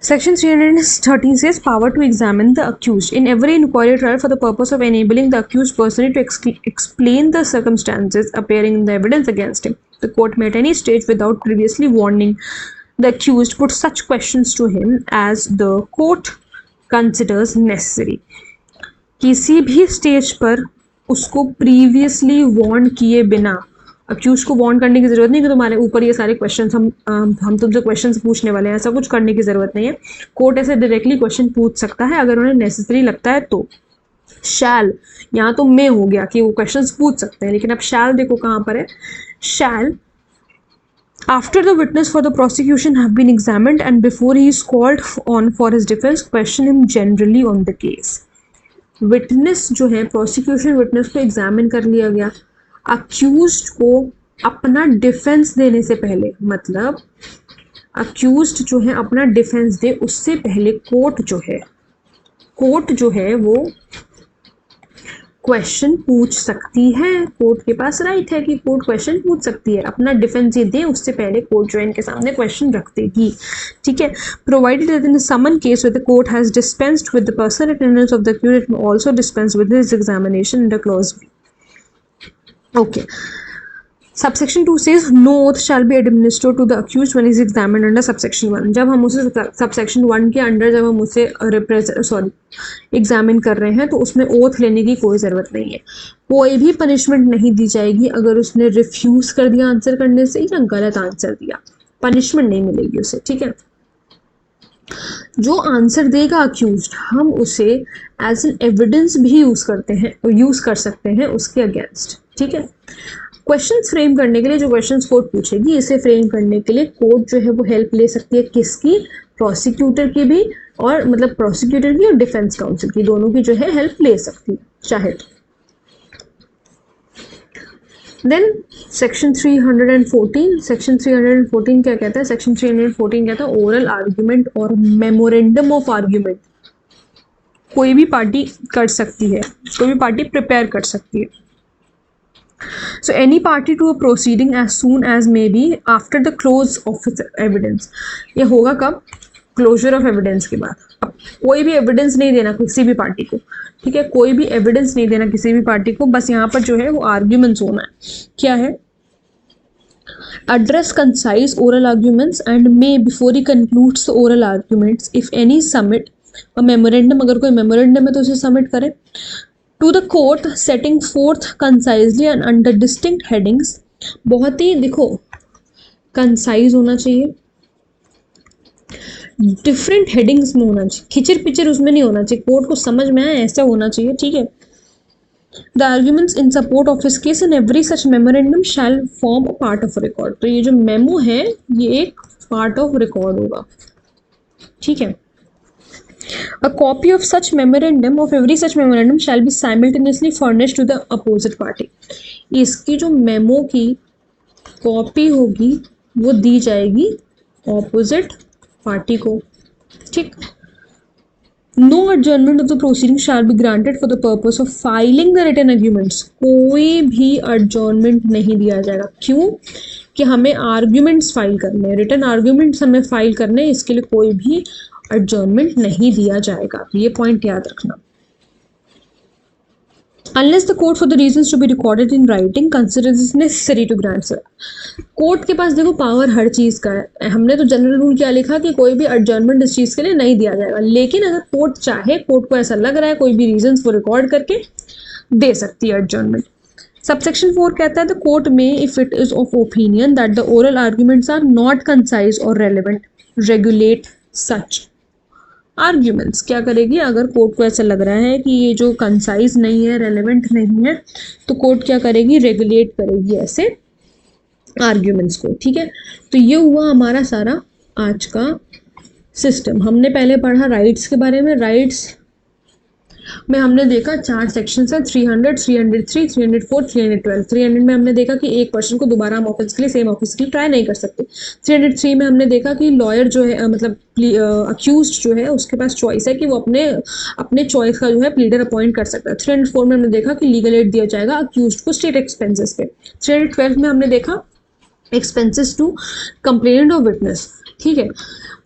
Section 313 says power to examine the accused in every inquiry trial for the purpose of enabling the accused person to explain the circumstances appearing in the evidence against him. The court may at any stage without previously warning the accused put such questions to him as the court considers necessary. किसी भी stage पर उसको previously warn किए बिना, accused को warn करने की जरूरत नहीं कि तुम्हारे ऊपर ये सारे क्वेश्चंस हम तुमसे क्वेश्चंस पूछने वाले हैं, ऐसा कुछ करने की जरूरत नहीं है। कोर्ट ऐसे डायरेक्टली क्वेश्चन पूछ सकता है अगर उन्हें नेसेसरी लगता है तो। शैल, यहाँ तो मे हो गया कि वो क्वेश्चंस पूछ सकते हैं, लेकिन अब शैल देखो कहाँ पर है। शैल, after the witness for the prosecution have been examined and before he is called on for his defense, question him generally on the case. Witness जो है, प्रोसिक्यूशन विटनेस को एग्जामिन कर लिया गया, अक्यूज्ड को अपना डिफेंस देने से पहले, मतलब अक्यूज्ड जो है अपना डिफेंस दे उससे पहले कोर्ट जो है वो क्वेश्चन पूछ सकती है। कोर्ट के पास राइट है कि कोर्ट क्वेश्चन पूछ सकती है, अपना डिफेंस ये दे उससे पहले कोर्ट जो है इनके सामने क्वेश्चन रख देगी। ठीक है, provided that in the summon case with the court has dispensed with the personal attendance of the accused, it may also dispense with his examination under clause b. Okay, subsection 2 says no oath shall be administered to the accused when he is examined under subsection 1. जब हम उसे subsection 1 के under जब हम उसे examine कर रहे हैं तो उसमें ओथ लेने की कोई ज़रूरत नहीं है। कोई भी पनिशमेंट नहीं दी जाएगी अगर उसने रिफ्यूज़ कर दिया आंसर करने से या गलत आंसर दिया, पनिशमेंट नहीं मिलेगी उसे। ठीक है, जो आंसर देगा अक्यूज्ड हम उसे एज एन एविडेंस भी यूज़ कर सकते हैं उसके अगेंस्ट। ठीक है, क्वेश्चंस फ्रेम करने के लिए जो क्वेश्चंस कोर्ट पूछेगी, इसे फ्रेम करने के लिए कोर्ट जो है वो हेल्प ले सकती है किसकी, प्रोसिक्यूटर की भी, और मतलब प्रोसिक्यूटर की और डिफेंस काउंसिल की, दोनों की जो है हेल्प ले सकती है चाहे तो। देन सेक्शन 314 क्या कहता है? सेक्शन 314 कहता है ओरल आर्ग्यूमेंट और मेमोरेंडम ऑफ आर्ग्यूमेंट कोई भी पार्टी कर सकती है, कोई भी पार्टी प्रिपेयर कर सकती है। So any party to a proceeding as soon as may be after the close of its evidence. ये होगा कब? क्लोजर ऑफ एविडेंस के बाद। अब कोई भी एविडेंस नहीं देना किसी भी पार्टी को, ठीक है, कोई भी एविडेंस नहीं देना किसी भी पार्टी को, बस यहाँ पर जो है वो आर्ग्यूमेंट्स होना है। क्या है? address concise oral arguments and may before he concludes the oral arguments if any submit a memorandum, अगर कोई मेमोरेंडम है तो उसे सबमिट करे to the court setting forth concisely and under distinct headings। बहुत ही देखो कंसाइज होना चाहिए, डिफरेंट हेडिंग्स में होना चाहिए, खिचर पिचर उसमें नहीं होना चाहिए, कोर्ट को समझ में आए ऐसा होना चाहिए। ठीक है, the arguments in support of his case and every such memorandum shall form a part of record. तो ये जो मेमो है ये एक पार्ट ऑफ रिकॉर्ड होगा। ठीक है, A copy of such memorandum shall be simultaneously furnished to the opposite party। इसकी जो मेमो की कॉपी होगी वो दी जाएगी ऑपोजिट पार्टी को। ठीक, no adjournment of the proceeding shall be granted for the purpose of filing the written arguments। कोई भी adjournment नहीं दिया जाएगा। क्यों? कि हमें आर्ग्यूमेंट्स फाइल करने, रिटन आर्ग्यूमेंट्स हमें फाइल करने, इसके लिए कोई भी adjournment नहीं दिया जाएगा। ये पॉइंट याद रखना। Unless the court for the reasons to be recorded in writing considers it necessary to grant sir। Court के पास देखो पावर हर चीज़ का है। हमने तो जनरल रूल क्या लिखा कि कोई भी adjournment इस चीज़ के लिए नहीं दिया जाएगा, लेकिन अगर कोर्ट चाहे, कोर्ट को ऐसा लग रहा है कोई भी रीजंस वो रिकॉर्ड करके दे सकती है adjournment। Subsection 4 कहता है the court may if it is of opinion that the oral arguments are not concise or relevant regulate such arguments. क्या करेगी? अगर कोर्ट को ऐसा लग रहा है कि ये जो कंसाइज नहीं है, रेलेवेंट नहीं है, तो कोर्ट क्या करेगी? रेगुलेट करेगी ऐसे आर्ग्यूमेंट्स को। ठीक है, तो ये हुआ हमारा सारा आज का सिस्टम। हमने पहले पढ़ा राइट्स के बारे में। राइट्स में हमने देखा 4 सेक्शंस हैं, 300, 303, 304, 312। 300 में हमने देखा कि एक पर्सन को दोबारा हम ऑफिस के लिए सेम ऑफिस के लिए ट्राई नहीं कर सकते। 303 में हमने देखा कि लॉयर जो है मतलब अक्यूज्ड जो है उसके पास चॉइस है कि वो अपने चॉइस का जो है प्लीडर अपॉइंट कर सकता है। 304 में हमने देखा कि लीगल एड दिया जाएगा अक्यूज्ड को स्टेट एक्सपेंसेस पे। 312 में हमने देखा एक्सपेंसेस टू कंप्लेनेंट और विटनेस। ठीक है,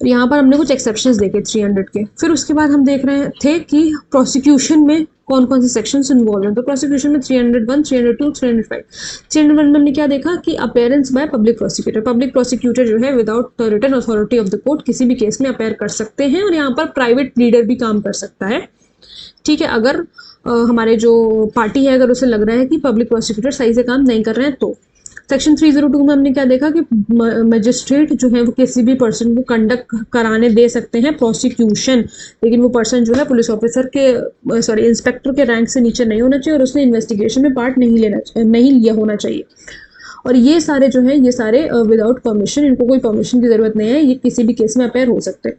यहाँ पर हमने कुछ एक्सेप्शंस देखे 300 के। फिर उसके बाद हम देख रहे थे कि प्रोसिक्यूशन में कौन कौन से सेक्शंस इन्वॉल्व हैं। तो प्रोसिक्यूशन में 301, 302, 305। 301 में हमने क्या देखा कि appearance by public prosecutor. Public prosecutor जो है without written authority of the court किसी भी केस में अपेयर कर सकते हैं, और यहाँ पर प्राइवेट लीडर भी काम कर सकता है ठीक है, अगर हमारे जो पार्टी है अगर उसे लग रहा है कि पब्लिक प्रोसिक्यूटर सही से काम नहीं कर रहे हैं तो सेक्शन 302 में हमने क्या देखा कि मजिस्ट्रेट जो है वो किसी भी पर्सन को कंडक्ट कराने दे सकते हैं प्रोसिक्यूशन, लेकिन वो पर्सन जो है पुलिस ऑफिसर के सॉरी इंस्पेक्टर के रैंक से नीचे नहीं होना चाहिए और उसने इन्वेस्टिगेशन में पार्ट नहीं लिया होना चाहिए। और ये सारे जो है ये सारे विदाउट परमिशन, इनको कोई परमिशन की ज़रूरत नहीं है, ये किसी भी केस में अपेयर हो सकते हैं।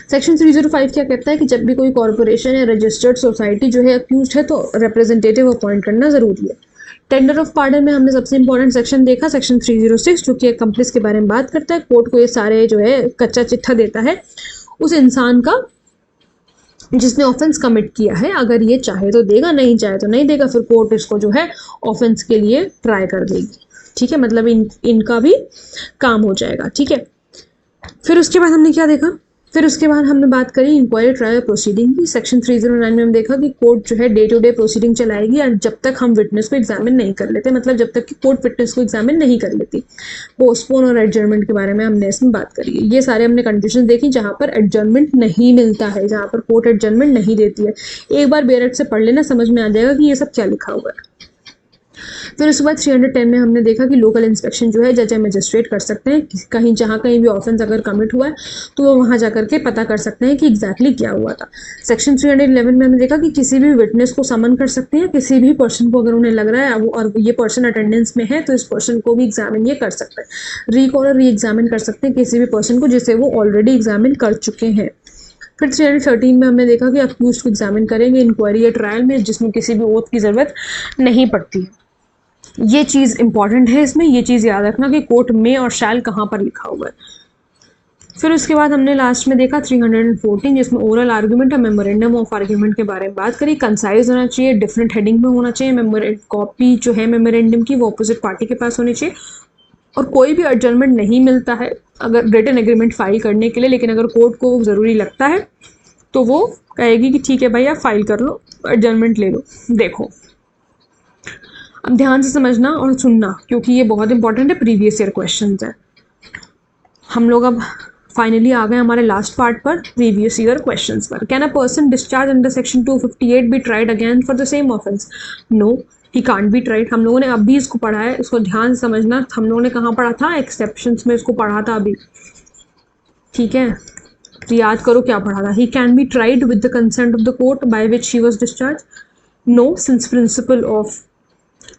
सेक्शन 305 क्या कहता है कि जब भी कोई कॉर्पोरेशन या रजिस्टर्ड सोसाइटी जो है अक्यूज है तो रिप्रेजेंटेटिव अपॉइंट करना ज़रूरी है। टेंडर ऑफ पार्डन में हमने सबसे इंपॉर्टेंट सेक्शन देखा सेक्शन 306 जो कि एक्म्प्लिस के बारे में बात करता है। कोर्ट को ये सारे जो है कच्चा चिट्ठा देता है उस इंसान का जिसने ऑफेंस कमिट किया है, अगर ये चाहे तो देगा, नहीं चाहे तो नहीं देगा, फिर कोर्ट इसको जो है ऑफेंस के लिए ट्राई कर देगी। ठीक है, मतलब इनका भी काम हो जाएगा। ठीक है, फिर उसके बाद हमने क्या देखा, फिर उसके बाद हमने बात करी इंक्वायरी ट्रायल प्रोसीडिंग की। सेक्शन 309 में हम देखा कि कोर्ट जो है डे टू डे प्रोसीडिंग चलाएगी और जब तक हम विटनेस को एग्जामिन नहीं कर लेते, मतलब जब तक कि कोर्ट विटनेस को एग्जामिन नहीं कर लेती। पोस्टपोन और एडजर्नमेंट के बारे में हमने इसमें बात करी है। ये सारे हमने कंडीशन देखी जहाँ पर एडजर्नमेंट नहीं मिलता है, जहाँ पर कोर्ट एडजर्नमेंट नहीं देती है। एक बार बेरेट से पढ़ लेना, समझ में आ जाएगा कि ये सब क्या लिखा हुआ है। फिर उसके बाद 310 में हमने देखा कि लोकल इंस्पेक्शन जो है जज या मजिस्ट्रेट कर सकते हैं। कहीं जहाँ कहीं भी ऑफेंस अगर कमिट हुआ है तो वो वहाँ जा करके पता कर सकते हैं कि एग्जैक्टली क्या हुआ था। सेक्शन 311 में हमने देखा कि किसी भी विटनेस को समन कर सकते हैं, किसी भी पर्सन को अगर उन्हें लग रहा है और ये पर्सन अटेंडेंस में है तो इस पर्सन को भी एग्जामिन ये कर सकते हैं। रिकॉल और री एग्जामिन कर सकते हैं किसी भी पर्सन को जिसे वो ऑलरेडी एग्जामिन कर चुके हैं। फिर 313 में हमने देखा कि अक्यूज को एग्जामिन करेंगे इंक्वायरी या ट्रायल में जिसमें किसी भी ओथ की ज़रूरत नहीं पड़ती। ये चीज़ इंपॉर्टेंट है इसमें, ये चीज़ याद रखना कि कोर्ट में और शैल कहाँ पर लिखा हुआ है। फिर उसके बाद हमने लास्ट में देखा 314 जिसमें ओरल आर्ग्यूमेंट और मेमोरेंडम ऑफ आर्ग्यूमेंट के बारे में बात करी। कंसाइज होना चाहिए, डिफरेंट हेडिंग में होना चाहिए, कॉपी जो है मेमोरेंडम की वो अपोजिट पार्टी के पास होनी चाहिए और कोई भी एडजर्नमेंट नहीं मिलता है अगर रिटन एग्रीमेंट फाइल करने के लिए, लेकिन अगर कोर्ट को ज़रूरी लगता है तो वो कहेगी कि ठीक है भाई आप फाइल कर लो, एडजर्नमेंट ले लो। देखो अब ध्यान से समझना और सुनना क्योंकि ये बहुत इंपॉर्टेंट है, प्रीवियस ईयर क्वेश्चंस है। हम लोग अब फाइनली आ गए हमारे लास्ट पार्ट पर, प्रीवियस ईयर क्वेश्चंस पर। Can a person discharge under section 258 be tried again for the same offence? No, he can't be tried. हम लोगों ने अभी इसको पढ़ा है, इसको ध्यान से समझना। हम लोगों ने कहाँ पढ़ा था? एक्सेप्शंस में इसको पढ़ा था अभी। ठीक है, तो याद करो क्या पढ़ा था। He can be tried with the consent of the court by which he was discharge? No, since principle of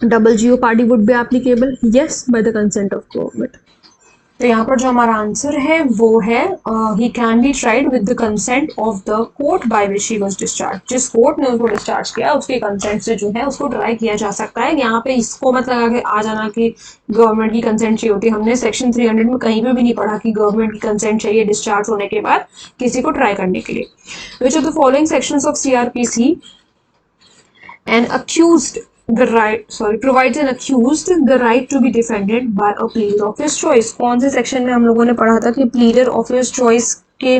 double jeopardy would be applicable? Yes, by the consent of government. तो यहाँ पर जो हमारा answer है वो है he can be tried with the consent of the court by which he was discharge. जिस court ने उसको डिस्चार्ज किया उसके कंसेंट से जो है उसको ट्राई किया जा सकता है। यहाँ पे इसको मत लगा के आ जाना कि गवर्नमेंट की कंसेंट चाहिए होती है। हमने सेक्शन 300 में कहीं पे भी नहीं पढ़ा कि गवर्नमेंट की कंसेंट चाहिए डिस्चार्ज होने के बाद किसी को ट्राई करने के लिए। Which of the following sections of CRPC an accused provides an accused the right to be defended by a pleader of his choice? कौन से सेक्शन में हम लोगों ने पढ़ा था कि pleader of his choice के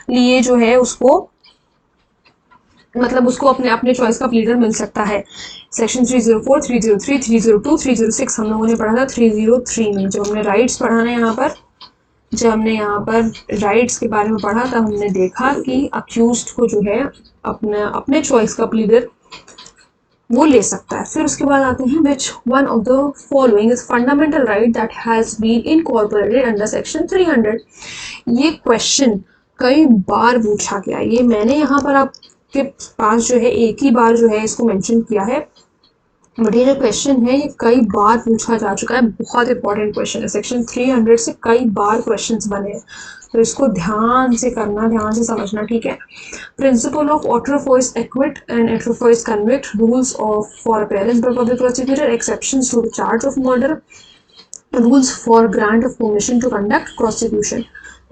लिए जो है उसको मतलब उसको अपने चॉइस का प्लीडर मिल सकता है? सेक्शन 304, 303, 302, 306 हम लोगों ने पढ़ा था 303 में। जब हमने राइट्स पढ़ा ना यहाँ पर, जब हमने यहाँ पर राइट्स के बारे में पढ़ा तब हमने देखा कि अक्यूज्ड को जो है अपने चॉइस का प्लीडर वो ले सकता है। फिर उसके बाद आते हैं which one of the following is fundamental right that has been incorporated under section 300? ये क्वेश्चन कई बार पूछा गया। ये मैंने यहाँ पर आपके पास जो है एक ही बार जो है इसको मेंशन किया है, बट ये जो क्वेश्चन है ये कई बार पूछा जा चुका है। बहुत इंपॉर्टेंट क्वेश्चन है, सेक्शन 300 से कई बार क्वेश्चंस बने हैं, तो इसको ध्यान से करना, ध्यान से समझना। ठीक है, principle of autrefois acquit and autrefois convict, rules of for appearance by public prosecutor, exceptions to the charge of murder, rules for grant of permission to conduct prosecution.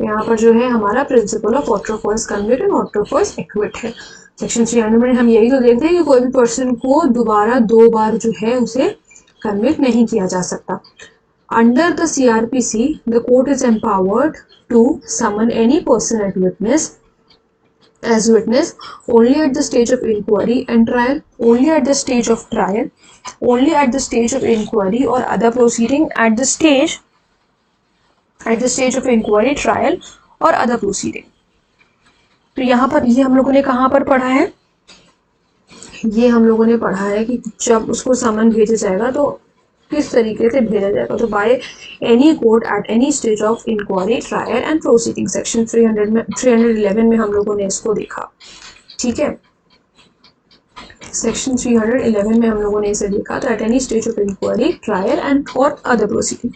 यहाँ पर जो है हमारा principle of autrefois convict and autrefois acquit है। Section 300 में हम यही तो देखते हैं कि कोई भी पर्सन को दोबारा 2 बार जो है उसे कन्विक्ट नहीं किया जा सकता। Under the CRPC, the court is empowered to summon any person as witness only at the stage of inquiry and trial, only at the stage of trial, only at the stage of inquiry or other proceeding, at the stage of inquiry, trial or other proceeding. तो यहाँ पर ये हम लोगों ने कहाँ पर पढ़ा है, ये हम लोगों ने पढ़ा है कि जब उसको समन भेजा जाएगा तो किस तरीके से भेजा जाएगा। तो by any court at any stage of inquiry, trial and proceeding, section 311 में हम लोगों ने इसको देखा। ठीक है, सेक्शन 311 में हम लोगों ने इसे देखा। तो at any stage of inquiry, trial and और अदर प्रोसीडिंग,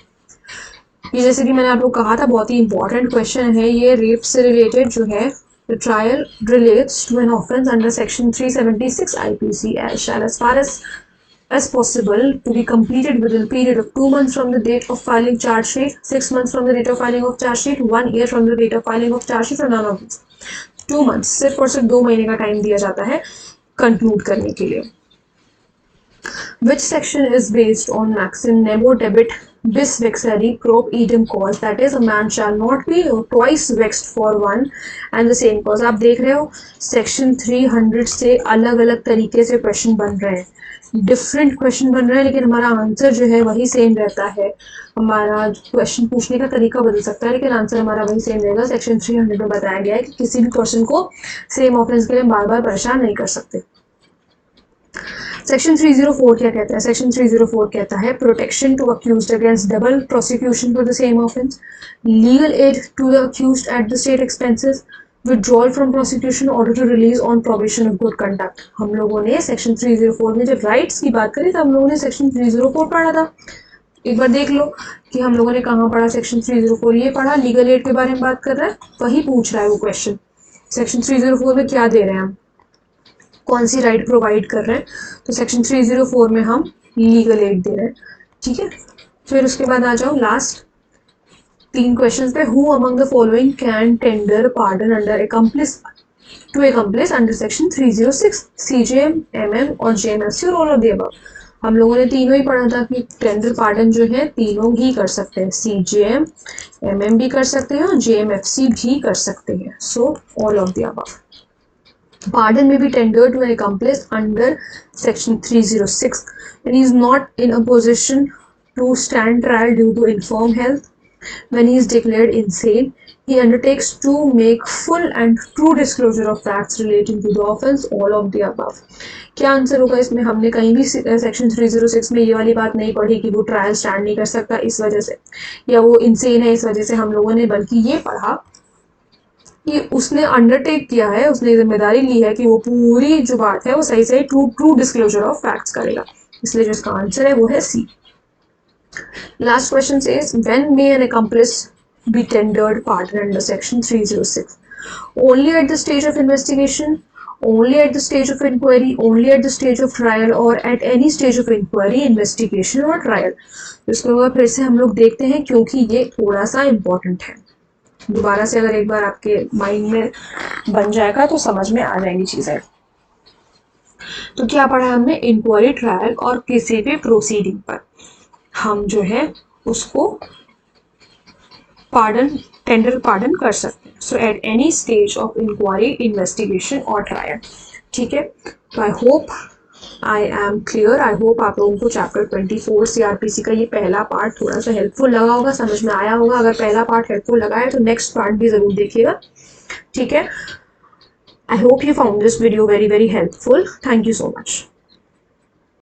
ये जैसे कि मैंने आपको कहा था बहुत ही इंपॉर्टेंट क्वेश्चन है ये, रेप से रिलेटेड जो है। The trial relates to an offence under section 376 IPC shall as far as possible to be completed within a period of 2 months from the date of filing charge sheet, 6 months from the date of filing of charge sheet, 1 year from the date of filing of charge sheet, or none of these। 2 months, सिर्फ और सिर्फ 2 महीने का time दिया जाता है conclude करने के लिए। Which section is based on maxim nemo debit bis vexari prob idem cause, that is a man shall not be twice vexed for one and the same cause। आप देख रहे हो सेक्शन 300 से अलग अलग तरीके से क्वेश्चन बन रहे हैं, डिफरेंट क्वेश्चन बन रहे हैं, लेकिन हमारा आंसर जो है वही सेम रहता है। हमारा क्वेश्चन पूछने का तरीका बदल सकता है लेकिन आंसर हमारा वही सेम रहेगा। सेक्शन 300 में बताया गया है कि किसी भी क्वेश्चन को सेम ऑफेंस के लिए बार बार परेशान नहीं कर सकते। सेक्शन 304 क्या कहता है, सेक्शन 304 कहता है protection to accused against double prosecution for the same offence, legal aid to the accused at the state expenses, withdrawal from prosecution, order to release on probation of good conduct. हम लोगों ने section 304 में जब rights की बात करी तो हम लोगों ने सेक्शन 304 पढ़ा था। एक बार देख लो कि हम लोगों ने कहाँ पढ़ा सेक्शन 304, ये पढ़ा, लीगल एड के बारे में बात कर रहा है, वही पूछ रहा है वो क्वेश्चन। सेक्शन 304 में क्या दे रहे हैं हम, कौन सी राइट प्रोवाइड कर रहे हैं, तो सेक्शन 304 में हम लीगल एड दे रहे हैं। ठीक है, फिर उसके बाद आ जाओ लास्ट 3 क्वेश्चंस पे। Who among the following can tender pardon under accomplice to accomplice under section 306, CJM, MM और JMFC और ऑल ऑफ द अबव। हम लोगों ने तीनों ही पढ़ा था कि टेंडर पार्डन जो है तीनों ही कर सकते हैं, CJM, MM भी कर सकते हैं और JMFC भी कर सकते हैं, so all of the above. Pardon may be tendered to an accomplice under section 306 when he is not in a position to stand trial due to infirm health, when he is declared insane, he undertakes to make full and true disclosure of facts relating to the offence, all of the above। क्या answer होगा इसमें, हमने कहीं भी section 306 में ये वाली बात नहीं पढ़ी कि वो ट्रायल स्टैंड नहीं कर सकता इस वजह से, या वो इंसेन है इस वजह से। हम लोगों ने बल्कि ये पढ़ा कि उसने अंडरटेक किया है, उसने जिम्मेदारी ली है कि वो पूरी जो बात है वो सही सही ट्रू डिस्क्लोजर ऑफ फैक्ट्स करेगा, इसलिए जो इसका आंसर है वो है C. Last question says when may an accomplice be tendered pardon under section 306, only at the stage of investigation, only at the stage of inquiry, only at the stage of trial, or at any stage of inquiry, investigation और trial। इसको फिर से हम लोग देखते हैं क्योंकि ये थोड़ा सा इम्पोर्टेंट है, दोबारा से अगर एक बार आपके माइंड में बन जाएगा तो समझ में आ जाएंगी चीजें। तो क्या पढ़ा हमने, इंक्वायरी, ट्रायल और किसी भी प्रोसीडिंग पर हम जो है उसको पार्डन, टेंडर पार्डन कर सकते हैं। So at any stage of inquiry, investigation और ट्रायल। ठीक है, तो I hope I am clear. I hope आप लोगों को चैप्टर 24 CRPC का ये पहला पार्ट थोड़ा सा हेल्पफुल लगा होगा, समझ में आया होगा। अगर पहला पार्ट हेल्पफुल लगा है तो नेक्स्ट पार्ट भी ज़रूर देखिएगा। ठीक है, I hope you found this video very very helpful. Thank you so much.